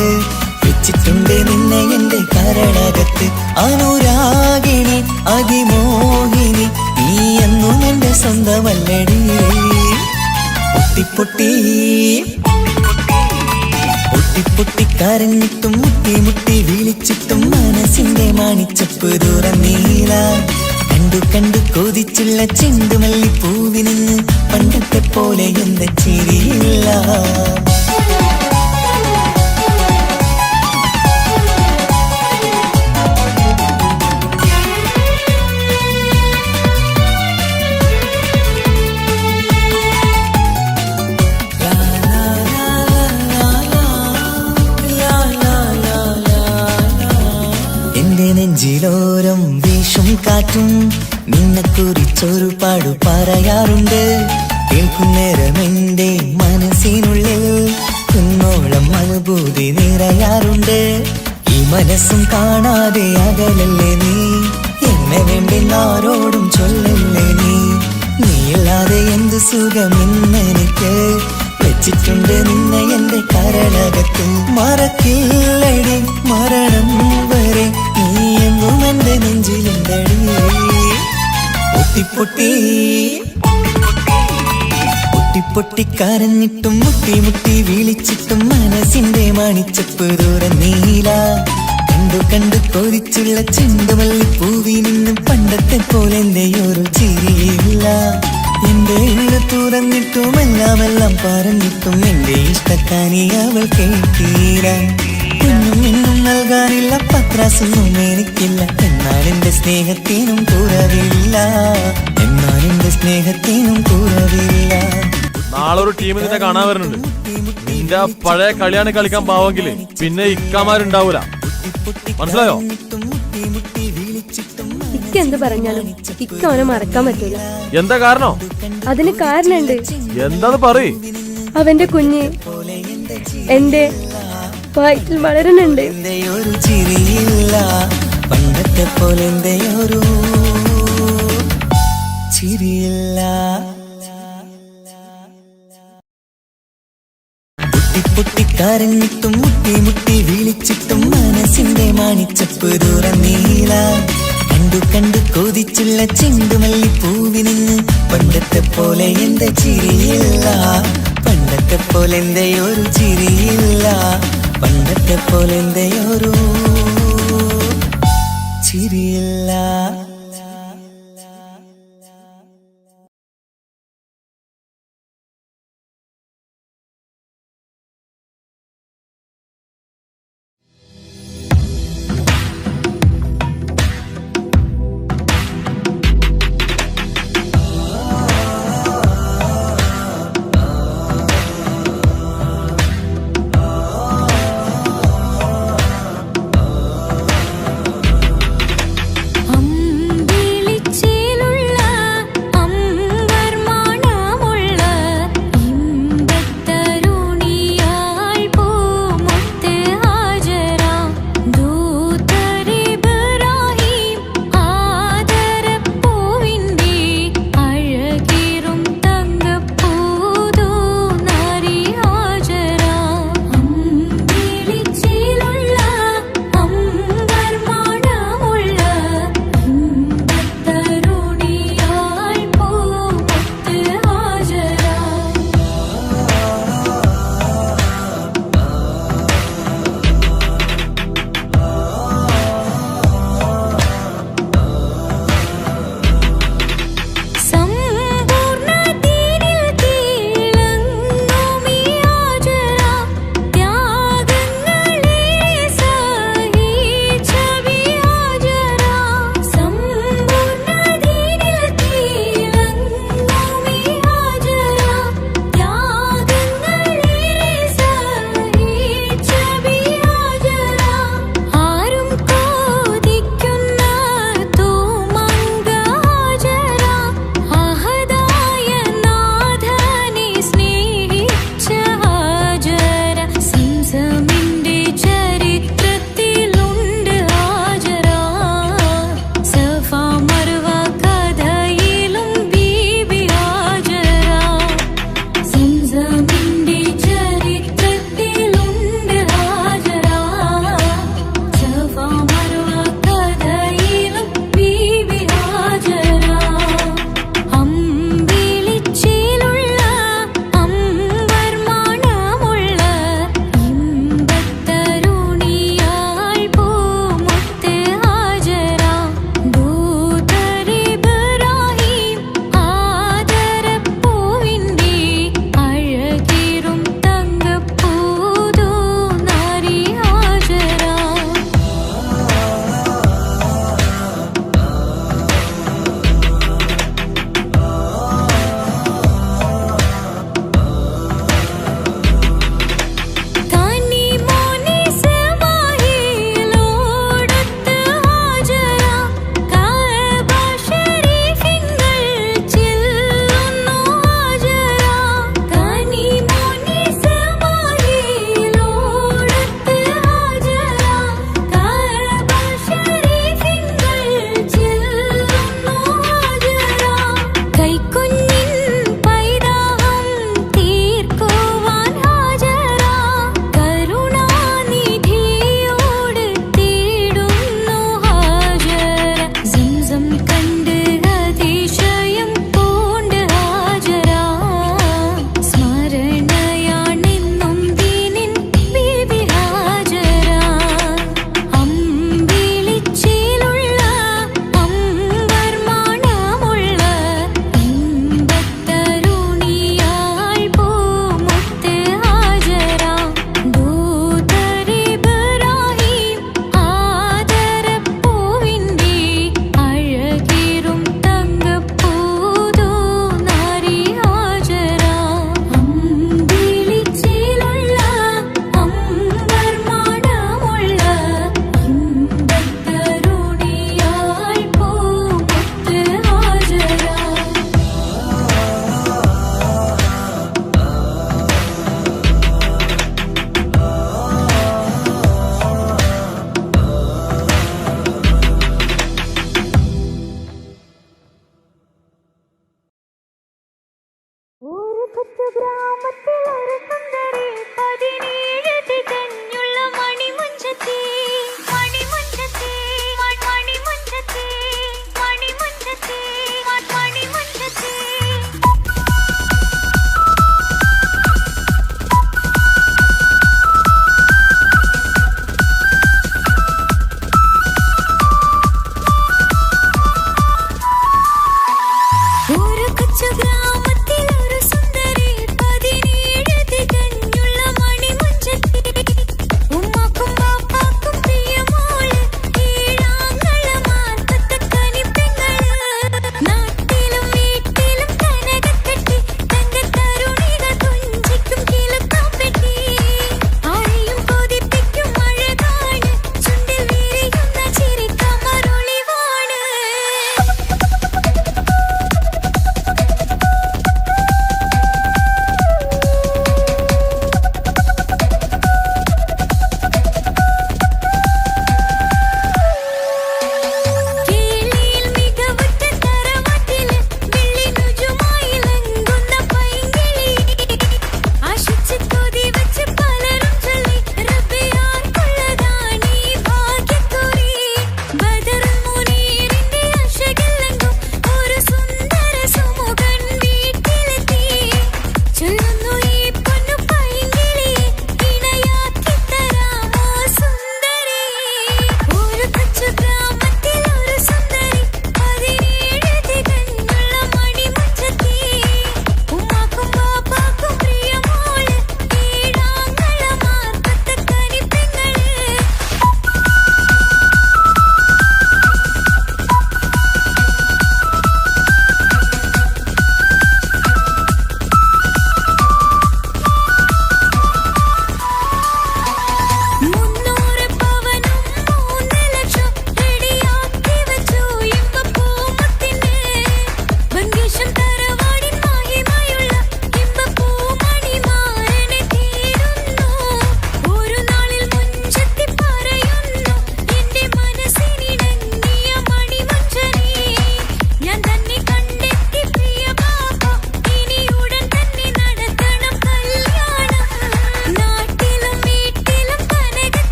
Speaker 1: വെച്ചിട്ടുണ്ട് നിന്നെ എന്റെ കരളകത്ത്. അനുരാഗിണി അതിമോഹിനി, നീ എന്നും എന്റെ സ്വന്തമല്ലടി. പൊട്ടിക്കരഞ്ഞിട്ടും മുട്ടി മുട്ടി വിളിച്ചിട്ടും മനസ്സിന്റെ മണിച്ചപ്പ് തുറന്നീല. കണ്ടു കണ്ടു കൊതിച്ചുള്ള ചെണ്ടുമല്ലിപ്പൂവി നിന്ന് പണ്ടത്തെ പോലെ എന്റെ ചിരിയില്ല. നെഞ്ചിലോരം വീശും കാറ്റും നിന്നെ കുറിച്ചൊരു പാടു പറയാറുണ്ട്. കേൾക്കുന്നേരം എന്റെ മനസ്സിനുള്ളിൽ കുന്നോളം അനുഭൂതി നിറയാറുണ്ട്. ഈ മനസ്സും കാണാതെ അകലല്ലേ നീ, എന്നെ വേണ്ടി ആരോടും ചൊല്ലല്ലേ നീ. നീയില്ലാതെ എന്ത് സുഖമെന്നെനിക്ക്. വെച്ചിട്ടുണ്ട് നിന്നെ എന്റെ കരളകത്ത്. മറക്കില്ലടി മരണം വരെ, നീ എന്നും എന്റെ നെഞ്ചിലുണ്ടടി. പൊട്ടിക്കരഞ്ഞിട്ടും മുട്ടി മുട്ടി വിളിച്ചിട്ടും മനസ്സിന്റെ മണിച്ചപ്പ് തുറന്നീല. കണ്ടു കണ്ടു കൊതിച്ചുള്ള ചെണ്ടുമല്ലിപ്പൂവി നിന്നും പണ്ടത്തെ പോലെ എന്റെയൊരു ചിരിയില്ല. എന്റെ ഉള്ളു തുറന്നിട്ടും എല്ലാം പറഞ്ഞിട്ടും എന്റെ ഇഷ്ടക്കാനി അവൾ കേട്ടീര. ഒന്നും നൽകാനില്ല, പത്രാസൊന്നും എനിക്കില്ല. എന്നാൽ എന്റെ സ്നേഹത്തിനും കുറവില്ല, എന്നാൽ എന്റെ സ്നേഹത്തിനും കുറവില്ല.
Speaker 5: നാളെ ഒരു ടീം നിന്നെ കാണാൻ വരുന്നുണ്ട്. നിന്റെ പഴയ കളിയാണ് കളിക്കാൻ പാവെങ്കില് പിന്നെ ഇക്കമാരുണ്ടാവൂല, മനസ്സിലായോ?
Speaker 3: ഇക്ക എന്ത് പറഞ്ഞാലും ഇക്ക അവനെ മറക്കാൻ പറ്റൂല.
Speaker 5: എന്താ കാരണം?
Speaker 3: അതിന് കാരണമുണ്ട്.
Speaker 5: എന്താന്ന് പറയ്.
Speaker 3: അവന്റെ കുഞ്ഞ് എന്റെ വയറ്റിൽ വളരുന്നുണ്ട്.
Speaker 1: ഒരു ചിരിയില്ല, പണ്ടത്തെ പോലെ ഒരു ചിരിയില്ല. പൊട്ടിക്കരഞ്ഞിട്ടും മുട്ടി മുട്ടി വിളിച്ചിട്ടും മനസ്സിന്റെ മണിച്ചപ്പ് തുറന്നീല. കണ്ടു കണ്ടു കൊതിച്ചുള്ള ചെണ്ടുമല്ലിപ്പൂവി നിന്ന് പണ്ടത്തെ പോലെ എന്റെ ചിരിയില്ല. പണ്ടത്തെ പോലെ എന്റെ ഒരു ചിരിയില്ല, പണ്ടത്തെ പോലെ എന്റെ ഒരു ചിരിയില്ല.
Speaker 2: അമ്മ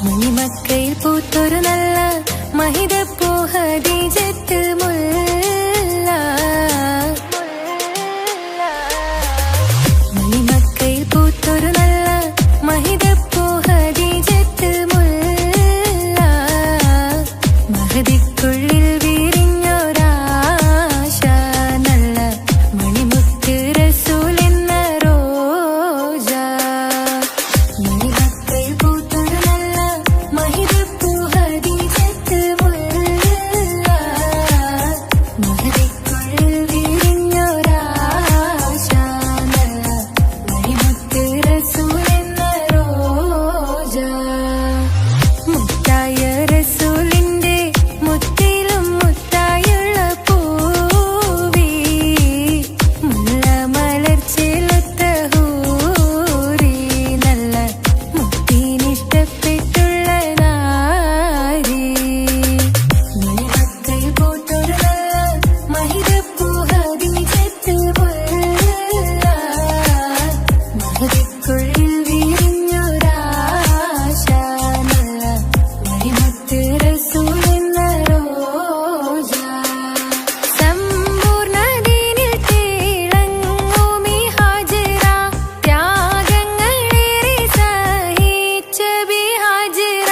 Speaker 2: മണിമക്കയിൽ പൂത്തൊരു നല്ല മഹിതപ്പൂ ഹദീജത്ത് മുല്ല. മണിമക്കയിൽ പൂത്തൊരു നല്ല മഹിതപ്പൂ ഹദീജത്ത് മുല്ല. മഹദിക്കുള്ളിൽ വിരിഞ്ഞൊരാശ നല്ല മണിമുത്ത് റസൂൽ എന്ന റോജ. മണിമക്കയിൽ പൂത്തൊരു നല്ല മഹിതപ്പൂ ഹദീജത്ത് മുല്ല. മഹദിക്കുള്ളിൽ വിരിഞ്ഞൊരാശ നല്ല മണിമുത്ത് റസൂൽ എന്ന റോജ. മുത്തായ റസൂലിന്റെ മുത്തിലും മുത്തായുള്ള പൂവി മുല്ല മലർച്ചെലുത്ത ഹൂറി നല്ല മുത്തിനിഷ്ടപ്പെട്ടുള്ള നാരി. മണിമക്കയിൽ പൂത്തൊരു നല്ല മഹിതപ്പൂ ഹദീജത്ത് മുല്ല. മഹദിക്കുള്ളിൽ വിരിഞ്ഞൊരാശ നല്ല മണിമുത്ത് റസൂൽ എന്ന റോജ. സമ്പൂർണ്ണ ദീനിൽ തിളങ്ങുമീ ഹാജറ. ത്യാഗങ്ങളേറെ സഹിച്ച ബി ഹാജറ.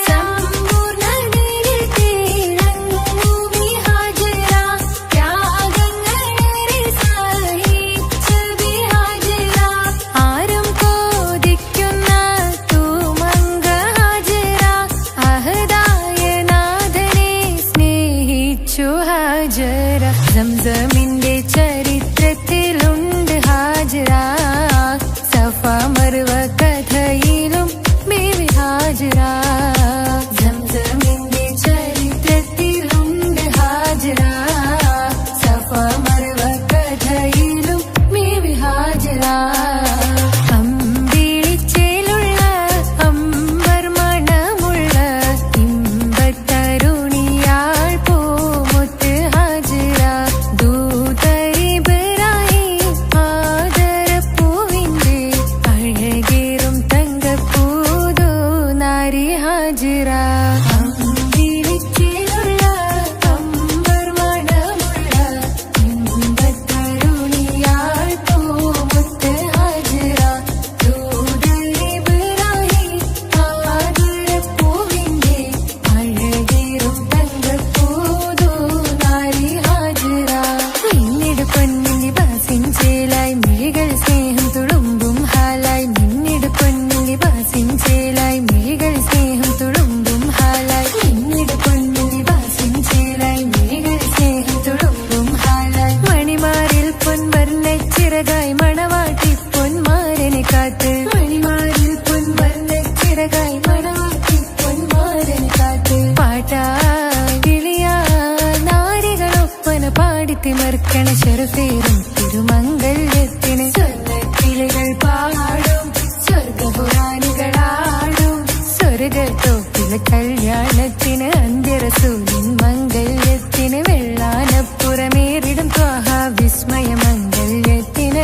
Speaker 2: സമ്പൂർണ്ണ ദീനിൽ തിളങ്ങുമീ ഹാജറ. ത്യാഗങ്ങളേറെ സഹിച്ച ബി ഹാജറ. ആരും കോതിക്കുന്ന തൂമങ്ക ഹാജറ. അഹദായ നാഥനെ സ്നേഹിച്ചു ഹാജറ. സംസമിന്റെ ചരിത്രത്തിലുണ്ട് ഹാജറ. സഫ മർവ കഥയിലും ബീവി ഹാജറ. സംസമിന്റെ ചരിത്രത്തിലുണ്ട് ഹാജറ. സഫ മർവ കഥയിലും ബീവി ഹാജറ. അമ്പിളിച്ചേലുള്ള അമ്പർ മണമുള്ള ഇമ്പത്തരുണിയാൾ പൂമുത്ത് ഹാജറ. ദൂതരിബ്രാഹിം ആദരപ്പൂവിന്റെ അഴകേറും തങ്കപ്പൂതോ നാരി ഹാജറ. അമ്പിളിച്ചേലുള്ള അമ്പർ മണമുള്ള ഇമ്പത്തരുണിയാൾ പൂമുത്ത് ഹാജറ. ദൂതരിബ്രാഹിം ആദരപ്പൂവിന്റെ അഴകേറും തങ്കപ്പൂതോ നാരി ഹാജറ. മിന്നിട് പൊന്നിൻ ലിബാസിൻ ചേലായി മിഴികൾ സ്നേഹം തുളുമ്പും ഹാലായി. മിന്നിട് പൊന്നിൻ ലിബാസിൻ ചേലായി മിഴികൾ സ്നേഹം തുളുമ്പും ഹാലായി. മിന്നിട് പൊന്നിൻ ലിബാസിൻ ചേലായി മിഴികൾ സ്നേഹം തുളുമ്പും ഹാലായി. മണിമാരിൽ പൊൻവർണ്ണച്ചിറകായി മണവാട്ടി പൊന്മാരനെ കാത്ത്. മണിമാരിൽ പൊൻവർണ്ണച്ചിറകായി മണവാട്ടി പൊന്മാരനെ കാത്ത്. പാട്ടായി വിളിയാ നാരികളൊപ്പന പാടിത്തിമർക്കണ ശരഫേറും തിരുമംഗല്യത്തിന്. സ്വർണ്ണക്കിളികൾ പാടും സ്വർഗപുരാണികളാടും സ്വർഗത്തോപ്പിലെ കല്യാണത്തിന്. അന്ത്യറസൂലിൻ മംഗല്യത്തിന്. വെള്ളാനപ്പുറമേറിടും ത്വാഹ വിസ്മയ മംഗല്യത്തിന്.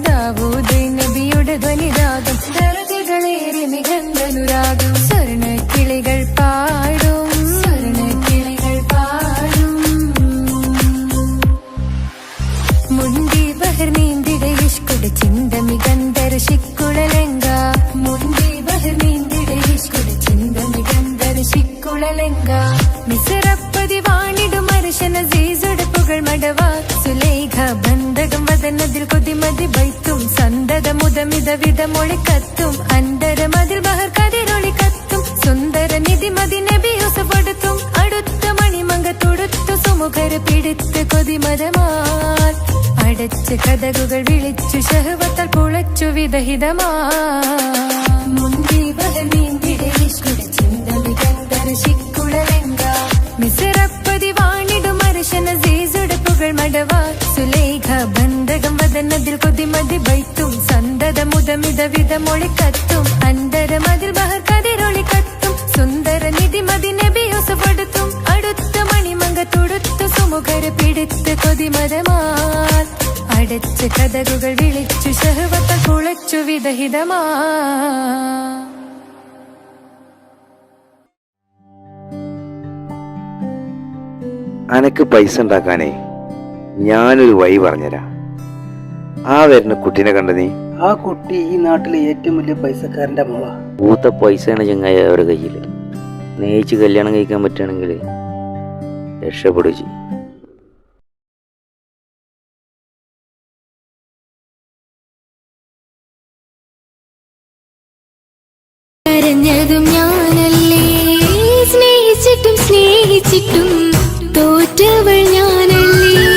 Speaker 2: ദാവൂദ് നബിയുടെ ധ്വനിരാഗം ദർജകളേറെ മികന്തനുരാഗം. സ്വർണ്ണക്കിളികൾ പാടും സ്വർണ്ണക്കിളികൾ പാടും. മുണ്ടി ബഹർ നീന്തിട ഇഷ്കുടെ ചിന്ത മികന്തര ശിക്കുളലങ്ക. മുണ്ടി ബഹർ നീന്തിട ഇഷ്കുടെ ചിന്ത മികന്തര ശിക്കുളലങ്ക. മിസറപ്പതി വാണിടും അർശന സീസുടെ പുകൾ മടവ. സുലൈഖ ബന്ധകം വദനതിൽ കൊതിമതി ബൈത്തും. സന്തത മുതമിത വിധമൊളി കത്തും. അന്തരമതിൽ ബഹർ കതിരൊളി കത്തും. സുന്ദര നിധി മതി നബി യൂസഫെടുത്തും. അടുത്ത മണിമങ്ക തൊടുത്തു സുമുഖർ പിടിത്ത് കൊതിമതമാൽ. അടച്ച് കഥകുകൾ വിളിച്ചു ഷഹ്വത്താൽ കുളച്ചു വിദഹിതമാ. മുന്തി ബഹർ നീന്തിട ഇഷ്കുടെ ചിന്ത മികന്തര ശിക്കുളലങ്ക. മിസറപ്പതി വാണിടും അർശന സീസുടെ പുകൾ മടവ. സുലൈഖ ബന്ധകം വദനതിൽ കൊതിമതി ബൈത്തും. സന്തത മുതമിത വിധമൊളി കത്തും. അന്തരമതിൽ ബഹർ കതിരൊളി കത്തും. സുന്ദര നിധി മതി നബി യൂസഫെടുത്തും. അടുത്ത മണിമങ്ക തൊടുത്തു സുമുഖർ പിടിത്ത് കൊതിമതമാൽ. അടച്ച് കഥകുകൾ വിളിച്ചു ഷഹ്വത്താൽ കുളച്ചു വിദഹിതമാ.
Speaker 6: അനക്ക് പൈസ ഉണ്ടാക്കാനേ ഞാനൊരു വഴി പറഞ്ഞുതരാം. ആ വരുന്ന കുട്ടീനെ കണ്ട നീ?
Speaker 7: ആ കുട്ടി ഈ നാട്ടിലെ ഏറ്റവും വലിയ പൈസക്കാരന്റെ മോളാ.
Speaker 8: മൂത്ത പൈസയാണ് ചങ്ങായി അവരുടെ കയ്യിൽ. സ്നേഹിച്ച് കല്യാണം കഴിക്കാൻ പറ്റുകയാണെങ്കിൽ രക്ഷപ്പെടുക ചെയ്യും.
Speaker 2: കരഞ്ഞതും ഞാനല്ലേ, സ്നേഹിച്ചിട്ടും സ്നേഹിച്ചിട്ടും തോറ്റവൾ ഞാനല്ലേ,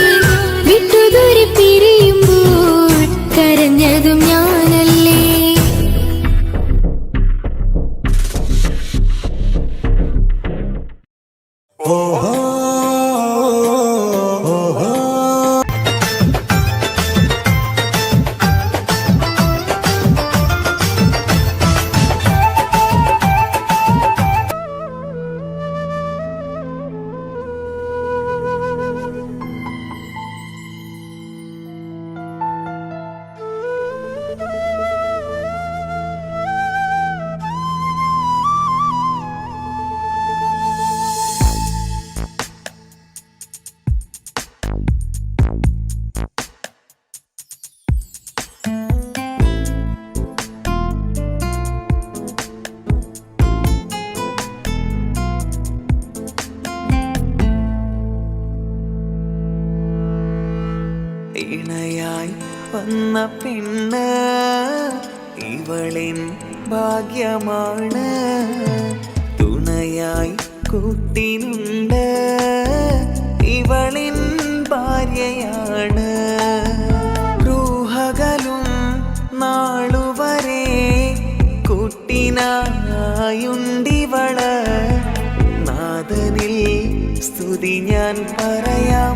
Speaker 2: വിട്ടുദൂരെ പിരിയുമ്പോൾ കരഞ്ഞതും ഞാനല്ലേ.
Speaker 1: ഇണയായി വന്ന പെണ്ണ് ഇവളിൻ ഭാഗ്യമാണ്, തുണയായി കൂട്ടിനുണ്ട് ഇവളിൻ ഭാര്യയാണ്. റൂഹകലും നാളുവരെ കൂട്ടിനായുണ്ടിവള്, നാഥനിൽ സ്തുതി ഞാൻ പറയാം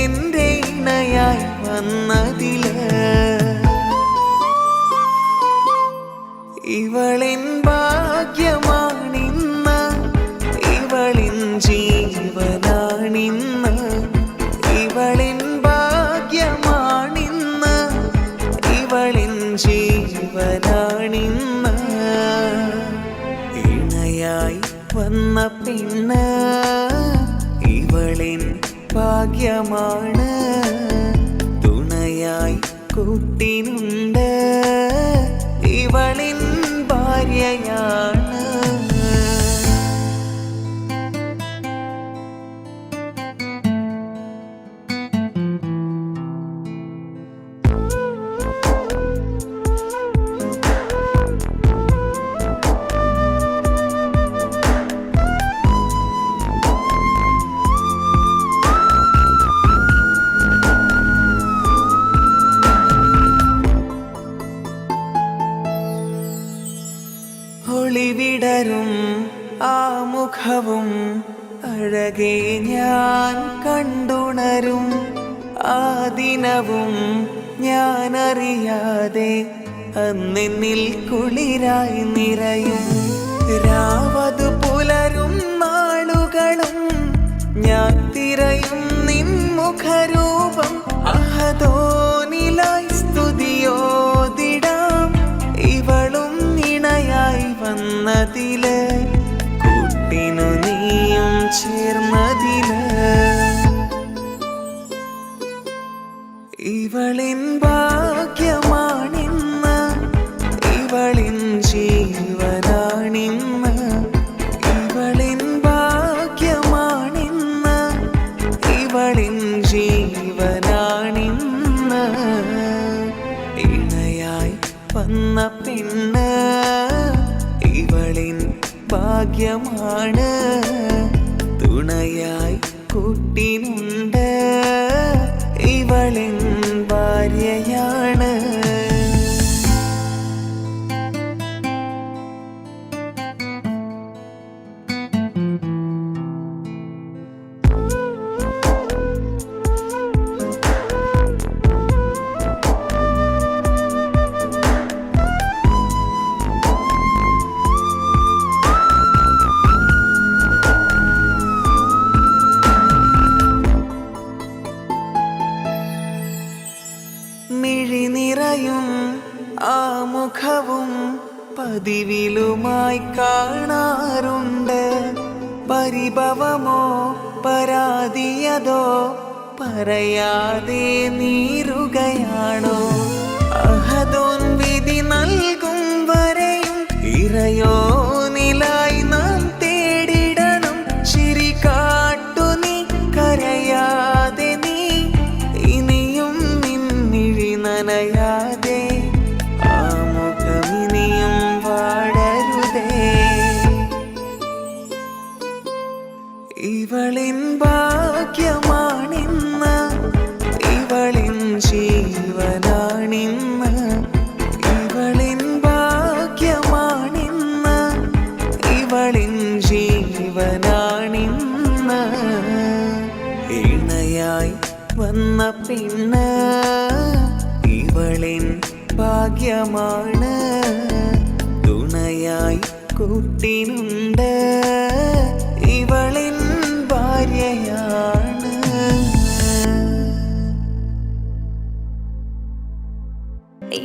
Speaker 1: എന്റെ ഇണയായി വന്നതില്. ഇവളിൻ ഭാഗ്യമാണിന്ന്, ഇവളിൻ ജീവനാണിന്ന്, ഇവളിൻ ഭാഗ്യമാണിന്ന്, ഇവളിൻ ജീവനാണിന്ന്. ഇണയായി വന്ന പെണ്ണ് ഇവളിൻ ഭാഗ്യമാണ്, തുണയായി കൂട്ടിനുണ്ട് ഇവളിൻ ഭാര്യയാണ്. ഒളിവിടരും ആ മുഖവും അഴകെ ഞാൻ കണ്ടുണരും, ആ ദിനവും ഞാനറിയാതെ അന്നെന്നിൽ കുളിരായി നിറയും. രാവതു പുലരും നാളുകളും ഞാൻ തിരയും നിൻ മുഖരൂപം, അഹദോനിലായി സ്തുതിയോതിടാം ഇവളും ഇണയായി വന്നതില്, കൂട്ടിനു നീയും ചേർന്നതില്. ഇവളിൻ ഭാഗ്യമാണിന്ന്, ഇവളിൻ ജീവനാണിന്ന്, ഇവളിൻ ഭാഗ്യമാണിന്ന്, ഇവളിൻ ജീവനാണിന്ന്. ഇണയായി വന്ന പെണ്ണ് ഇവളിൻ ഭാഗ്യമാണ്, തുണയായി കൂട്ടിനുണ്ട് ഇവളിൻ ഭാര്യയാണ്. മിഴിനിറയും ആ മുഖവും പതിവിലുമായി കാണാറുണ്ട്, പരിഭവമോ പരാതിയതോ പറയാതെ നീറുകയാണോ? അഹദോൻ വിധി നൽകും വരെയും ഇറയോ നിലായി നാം തേടിടണം. ചിരി കാട്ടു നീ കരയാതെ, നീ ഇനിയും നിന്നിഴി നനയാതെ, ആ മുഖമിനിയും വാടരുതേ. ഇവളിൻ ഭാഗ്യമാണിന്ന്, ഇവളിൻ ജീവനാണിന്ന്. ഇവളിൻ ഭാഗ്യമാണിന്ന്, ഇവളിൻ ജീവനാണിന്ന്. ഇണയായി വന്ന പെണ്ണ് ഇവളിൻ ഭാഗ്യമാണ്. തുണയായി കൂട്ടിനുണ്ട് ഇവളിൻ ഭാര്യയാണ്.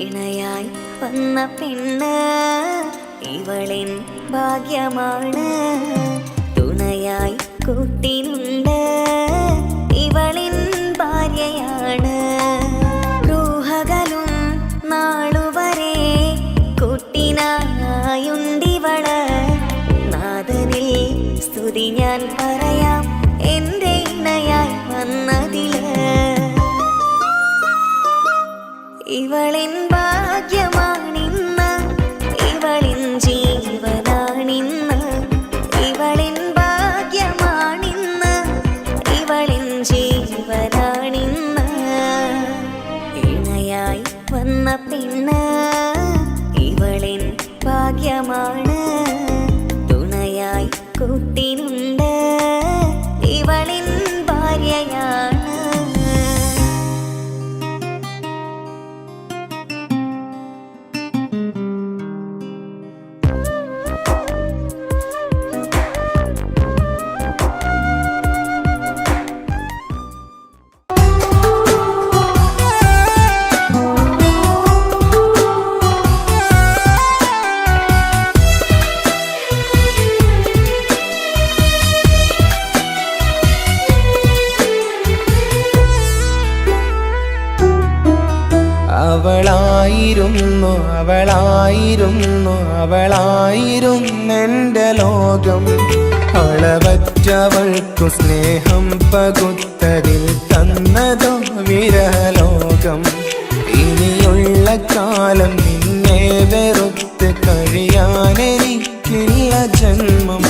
Speaker 2: ഇണയായി വന്ന പെണ്ണ് ഇവളിൻ ഭാഗ്യമാണ്. തുണയായി കൂട്ടിനുണ്ട് ഇവളിൻ ഭാര്യയാണ്. റൂഹകലും നാളുവരെ കൂട്ടിനായുണ്ടിവള്. നാഥനിൽ സ്തുതി ഞാൻ പറയാം എൻ്റെ ഇണയായി വന്നതില്. ഇവളിൻ ഭാഗ്യമാണിന്ന്, ഇവളിൻ ജീവനാണിന്ന്. ഇവളിൻ ഭാഗ്യമാണിന്ന്, ഇവളിൻ ജീവനാണിന്ന്. ഇണയായി വന്ന പെണ്ണ് ഇവളിൻ ഭാഗ്യമാണ്. തുണയായി കൂട്ടിനുണ്ട് ഇവളിൻ ഭാര്യയാണ്.
Speaker 9: അവളായിരുന്നു അവളായിരുന്നു അവളായിരുന്നെൻ്റെ ലോകം. അളവറ്റവൾക്കു സ്നേഹം പകുത്തതിൽ തന്നതോ വിരലോകം. ഇനിയുള്ള കാലം നിന്നെ വെറുത്ത് കഴിയാനെനിക്കില്ല ജന്മം.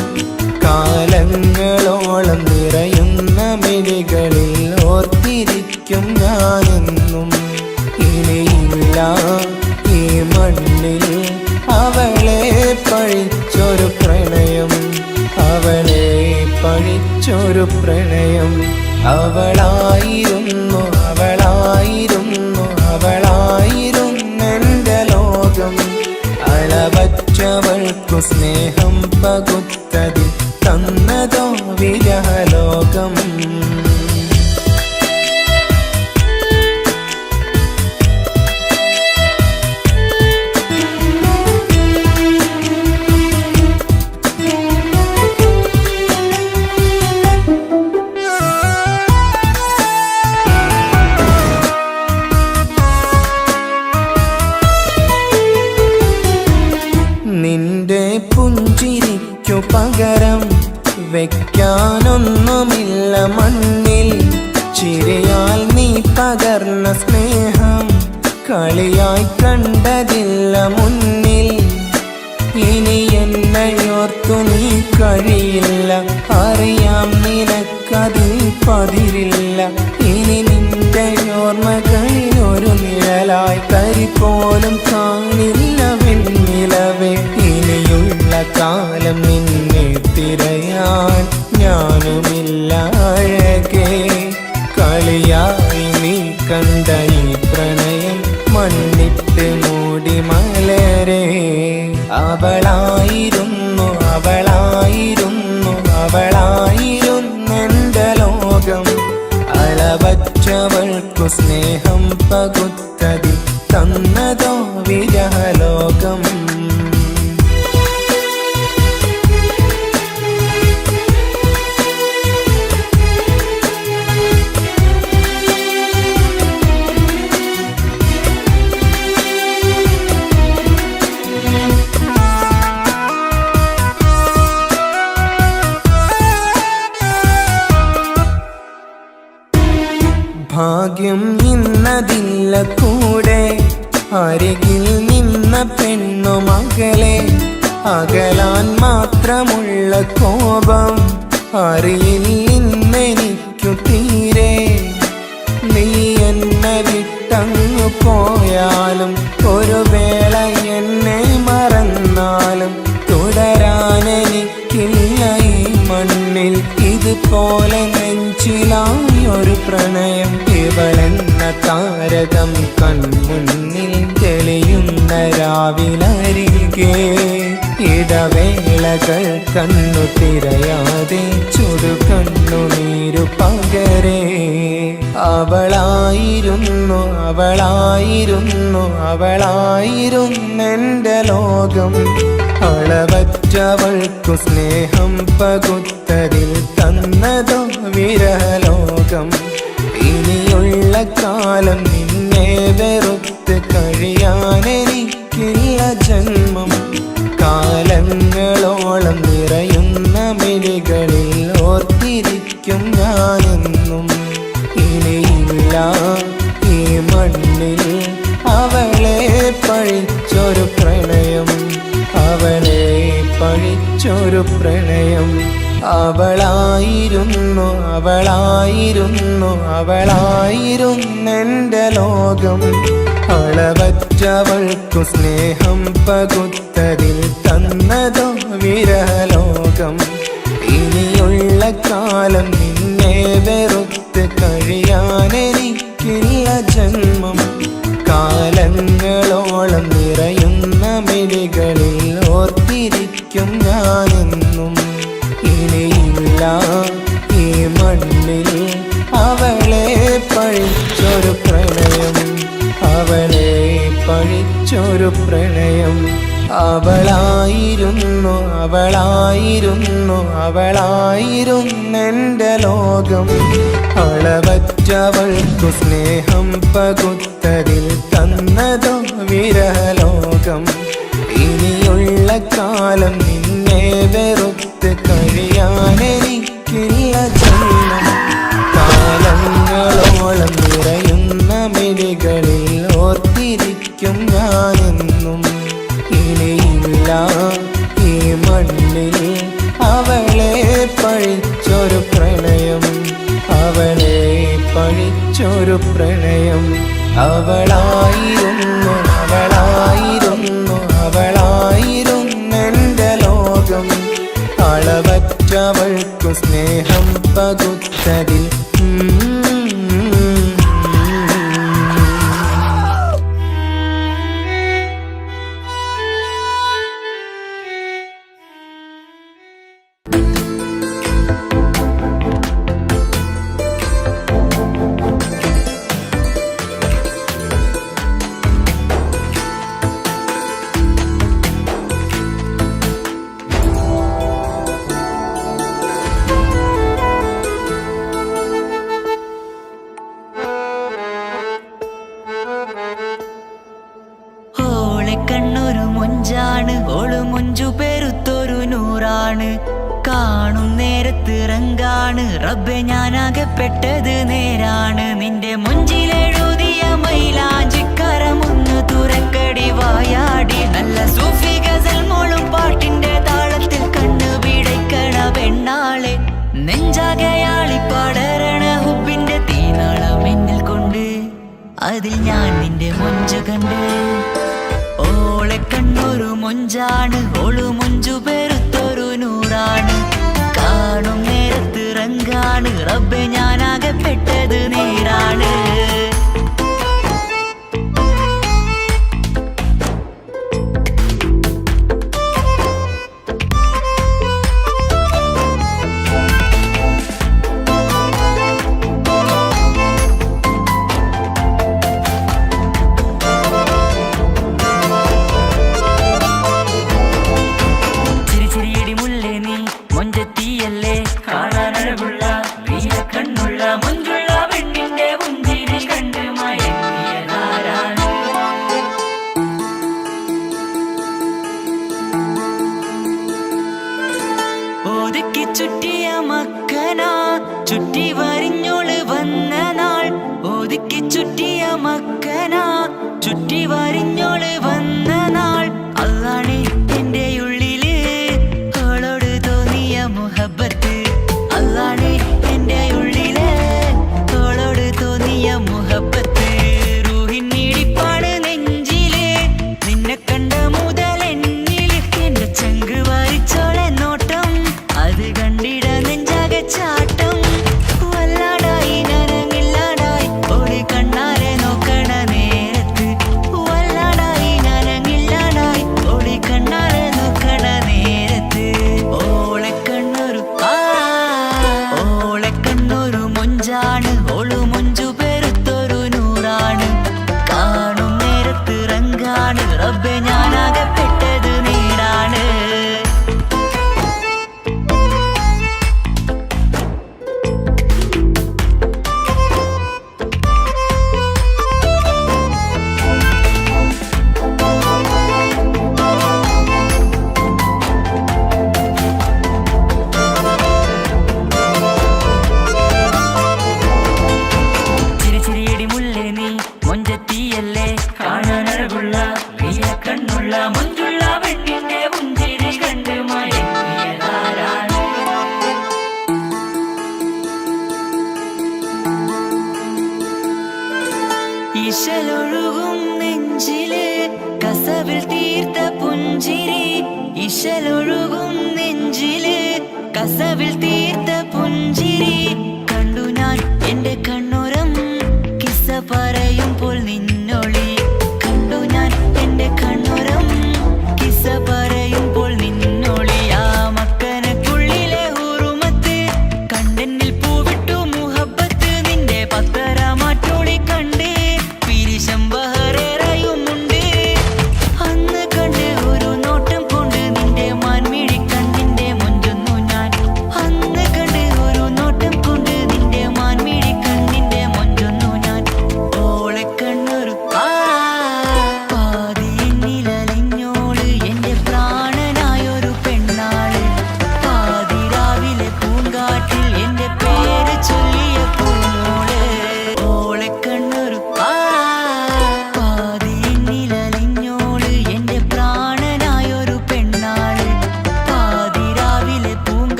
Speaker 9: കാലങ്ങളോളം നിറയുന്ന മിഴികളിൽ ഓർത്തിരിക്കും ഞാനെന്നും. ഇനിയില്ല ഈ മണ്ണിൽ അവളെ പഴിച്ചൊരു പ്രണയം, അവളെ പഴിച്ചൊരു പ്രണയം. അവളായിരുന്നു അവളായിരുന്നു അവളായിരുന്നെൻ്റെ ലോകം. അളവറ്റവൾക്കു സ്നേഹം പകുത്തതിൽ തന്നതോ വിരഹലോകം. നിന്റെ പുഞ്ചിരിക്കു പകരം വെക്കാനൊന്നുമില്ല മണ്ണിൽ. ചിരിയാൽ നീ പകർന്ന സ്നേഹം കളിയായി കണ്ടതില്ല മുന്നിൽ. ഇനി എന്നെയോർത്തു നീ കഴിയില്ല, അറിയാം നിനക്കതിൽ പതിരില്ല. ഇനി നിന്റെ ഓർമ്മകളിൽ ഒരു നിഴലായി തരി പോലും കാണില്ല വെണ്ണിലവേ. ഇനിയുള്ള കാലം നിന്നെ തിരയാൻ ഞാനുമില്ല അഴകേ. കളിയായി നീ കണ്ട ഈ പ്രണയം മണ്ണിട്ട് മൂടി മലരേ. അവളായിരുന്നു അവളായിരുന്നു അവളായിരുന്നെൻ്റെ ലോകം. അളവറ്റവൾക്കു സ്നേഹം പകുത്തതിൽ തന്നതോ വിരഹലോകം. അകലാൻ മാത്രമുള്ള കോപം അറിയില്ലെനിക്കു തീരെ. നീ എന്നെ വിട്ടങ്ങു പോയാലും ഒരു വേള എന്നെ മറന്നാലും തുടരാനെനിക്കില്ല ഈ മണ്ണിൽ ഇതുപോലെ നെഞ്ചിലായൊരു പ്രണയം. ഇവളെന്ന താരകം കൺമുന്നിൽ തെളിയുന്ന രാവിലരികെ ഇടവേളകൾ കണ്ണു തിരയാതെ ചുടുകണ്ണുനീരു പകരേ. അവളായിരുന്നു അവളായിരുന്നു അവളായിരുന്നെൻ്റെ ലോകം. അളവറ്റവൾക്കു സ്നേഹം പകുത്തതിൽ തന്നതോ വിരലോകം. ഇനിയുള്ള കാലം നിന്നെ വെറുത്ത് കഴിയാനെനിക്കില്ല ജന്മം. കാലങ്ങളോളം നിറയുന്ന മിഴികളിൽ ഓർത്തിരിക്കും ഞാനെന്നും. ഇനിയില്ല ഈ മണ്ണിൽ അവളെ പഴിച്ചൊരു പ്രണയം, അവളെ പഴിച്ചൊരു പ്രണയം. അവളായിരുന്നു അവളായിരുന്നു അവളായിരുന്നെൻ്റെ ലോകം. അളവറ്റവൾക്കു സ്നേഹം പകുത്തതിൽ തന്നതോ വിരലോകം. ഇനിയുള്ള കാലം നിന്നെ വെറുത്ത് കഴിയാനെനിക്കില്ല ജന്മം. കാലങ്ങളോളം നിറയുന്ന മിഴികളിൽ ഓർത്തിരിക്കും ഞാനെന്നും. ഇനിയില്ല ഈ മണ്ണിൽ അവളെ പഴിച്ചൊരു പ്രണയം, അവളെ പഴിച്ചൊരു പ്രണയം. അവളായിരുന്നു അവളായിരുന്നു അവളായിരുന്നെൻ്റെ ലോകം. അളവറ്റവൾക്കു സ്നേഹം പകുത്തതിൽ തന്നതോ വിരലോകം. ഇനിയുള്ള കാലം നിന്നെ വെറുത്ത് കഴിയാനെനിക്കില്ല ജന്മം. കാലങ്ങളോളം നിറയുന്ന മിഴികളിൽ ഓർത്തിരിക്കും ഞാനെന്നും. ഇനിയില്ല ഈ മണ്ണിൽ അവളെ പഴിച്ചൊരു പ്രണയം, അവളെ പഴിച്ചൊരു പ്രണയം. അവളായിരുന്നു അവളായിരുന്നു അവളായിരുന്നെൻ്റെ ലോകം. അളവറ്റവൾക്കു സ്നേഹം പകുത്തതിൽ
Speaker 10: റബ്ബേ ഞാനാകപ്പെട്ടത് നേരാണ്. നിന്റെ മുഞ്ചിലെഴുതിയ മൈലാഞ്ചിക്കരമൊന്ന് തുറക്കടി വായാടി. നല്ല സൂഫി ഗസൽ മോളും പാട്ടിന്റെ താളത്തിൽ കണ്ണു പിടയ്ക്കണ പെണ്ണാളെ. നെഞ്ചാകയാളി പടരണ ഹുബിന്റെ തീനാളം എന്നിൽ കൊണ്ട് അതിൽ ഞാൻ നിന്റെ മൊഞ്ചു കണ്ട്. ഓളെ കണ്ണൊരു മൊഞ്ചാണ്, ഓളു മൊഞ്ചു പെരുത്തൊരു നൂറാണ്. കാണും നേരത്ത് റങ്കാണ്, റബ്ബേ ഞാനാകപ്പെട്ടത് നേരാണ്. ചുറ്റി വരിഞ്ഞോള് വന്ന നാൾ, ഒതുക്കി ചുറ്റിയ മക്കനാ. ചുറ്റി വരിഞ്ഞോള് വന്ന നാൾ, അള്ളാണ് എന്റെ ഉള്ളില്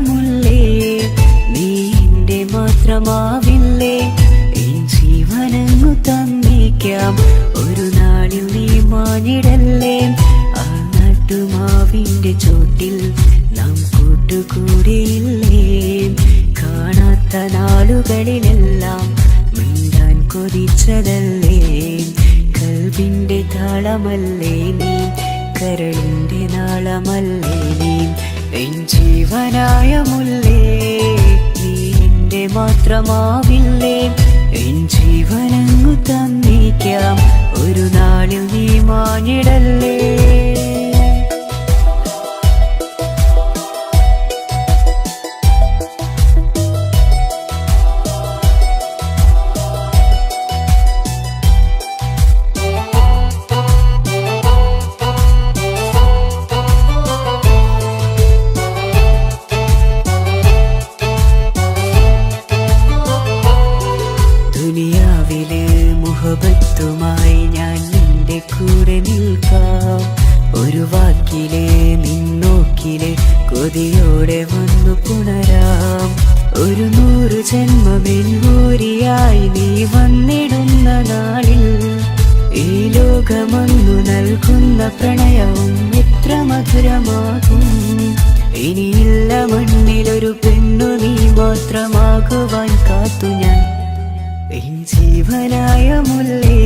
Speaker 10: മുല്ലേ നീ എന്റെ മാത്രമാവില്ലേ എൻ ജീവനങ്ങു തന്നേക്കാം ഒരു നാളിൽ നീ മാഞ്ഞിടല്ലേ ആ നട്ടുമാവിന്റെ ചോട്ടിൽ നാം കൂട്ടുകൂടിയില്ലേ കാണാത്ത നാളുകളിലെല്ലാം മിണ്ടാൻ കൊതിച്ചതല്ലേ കൽവിന്റെ താളമല്ലേ നീ കരളിന്റെ നാളമല്ലേ നീ എൻ ജീവനായ മുല്ലേ നീ എന്റെ മാത്രമാവില്ലേ എൻ ജീവനങ്ങു തന്നേക്കാം ഒരു നാളിൽ നീ മാഞ്ഞിടല്ലേ ദുനിയാവിലെ മുഹബത്തുമായി ഞാൻ നിന്റെ കൂടെ നിൽക്കാം ഒരു വാക്കിലെ നിന്നോക്കിലെ കൊതിയോടെ വന്നു പുണരാം ഒരു 100 ജന്മമെൻകൂരിയായി നീ വന്നിടുന്ന നാളിൽ ഈ ലോകമൊന്നു നൽകുന്ന പ്രണയവും എത്ര മധുരമാകും ഇനിയില്ല മണ്ണിലൊരു പെണ്ണു നീ മാത്രമാകുവാൻ കാത്തു ഞാൻ എൻ ജീവനായ മുല്ലേ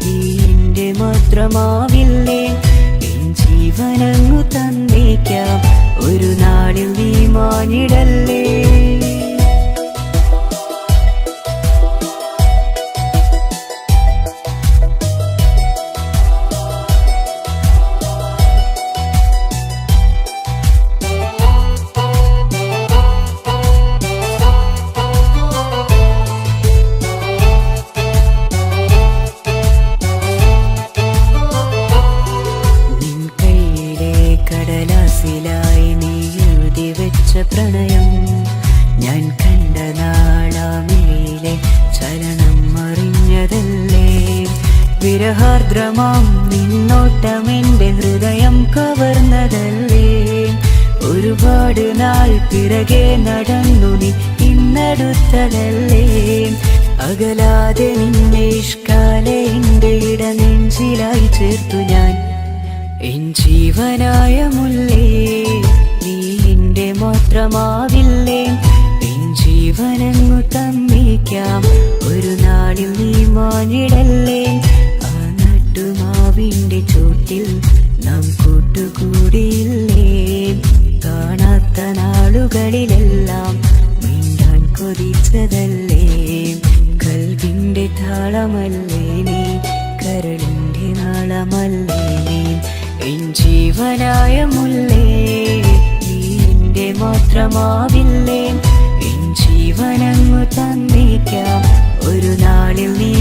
Speaker 10: നീ എന്റെ മാത്രമാവില്ലേ എൻ ജീവനങ്ങു തന്നേക്കാം ഒരു നാളിൽ നീ മാഞ്ഞിടല്ലേ കടലാസിലായി നീ എഴുതി വെച്ച പ്രണയം ഞാൻ കണ്ട നാളാമിഴിയിലെ ചലനം അറിഞ്ഞതല്ലേ വിരഹാർദ്രമാം നിന്നോട്ടം എന്റെ ഹൃദയം കവർന്നതല്ലേ ഒരുപാട് നാൾ പിറകെ നടന്നു നീ ഇന്നടുത്തതല്ലേ അകലാതെ നിന്നെ ഇഷ്കാലെ എന്റെ ഇടനെഞ്ചിലായി ചേർത്തു ഞാൻ എൻ ജീവനായ മുല്ലേ നീ എന്റെ മാത്രമാവില്ലേ എൻ ജീവനങ്ങു തന്നേക്കാം ഒരു നാളിൽ നീ മാഞ്ഞിടല്ലേ ആ നട്ടുമാവിന്റെ ചോട്ടിൽ നാം കൂട്ടുകൂടിയില്ലേ കാണാത്ത നാളുകളിലെല്ലാം മിണ്ടാൻ കൊതിച്ചതല്ലേ കൽവിന്റെ താളമല്ലേ നീ കരളിന്റെ നാളമല്ലേ നീ എൻ ജീവനായ മുല്ലേ നീ എന്റെ മാത്രമാവില്ലേ എൻ ജീവനങ്ങു തന്നേക്കാം ഒരു നാളിൽ നീ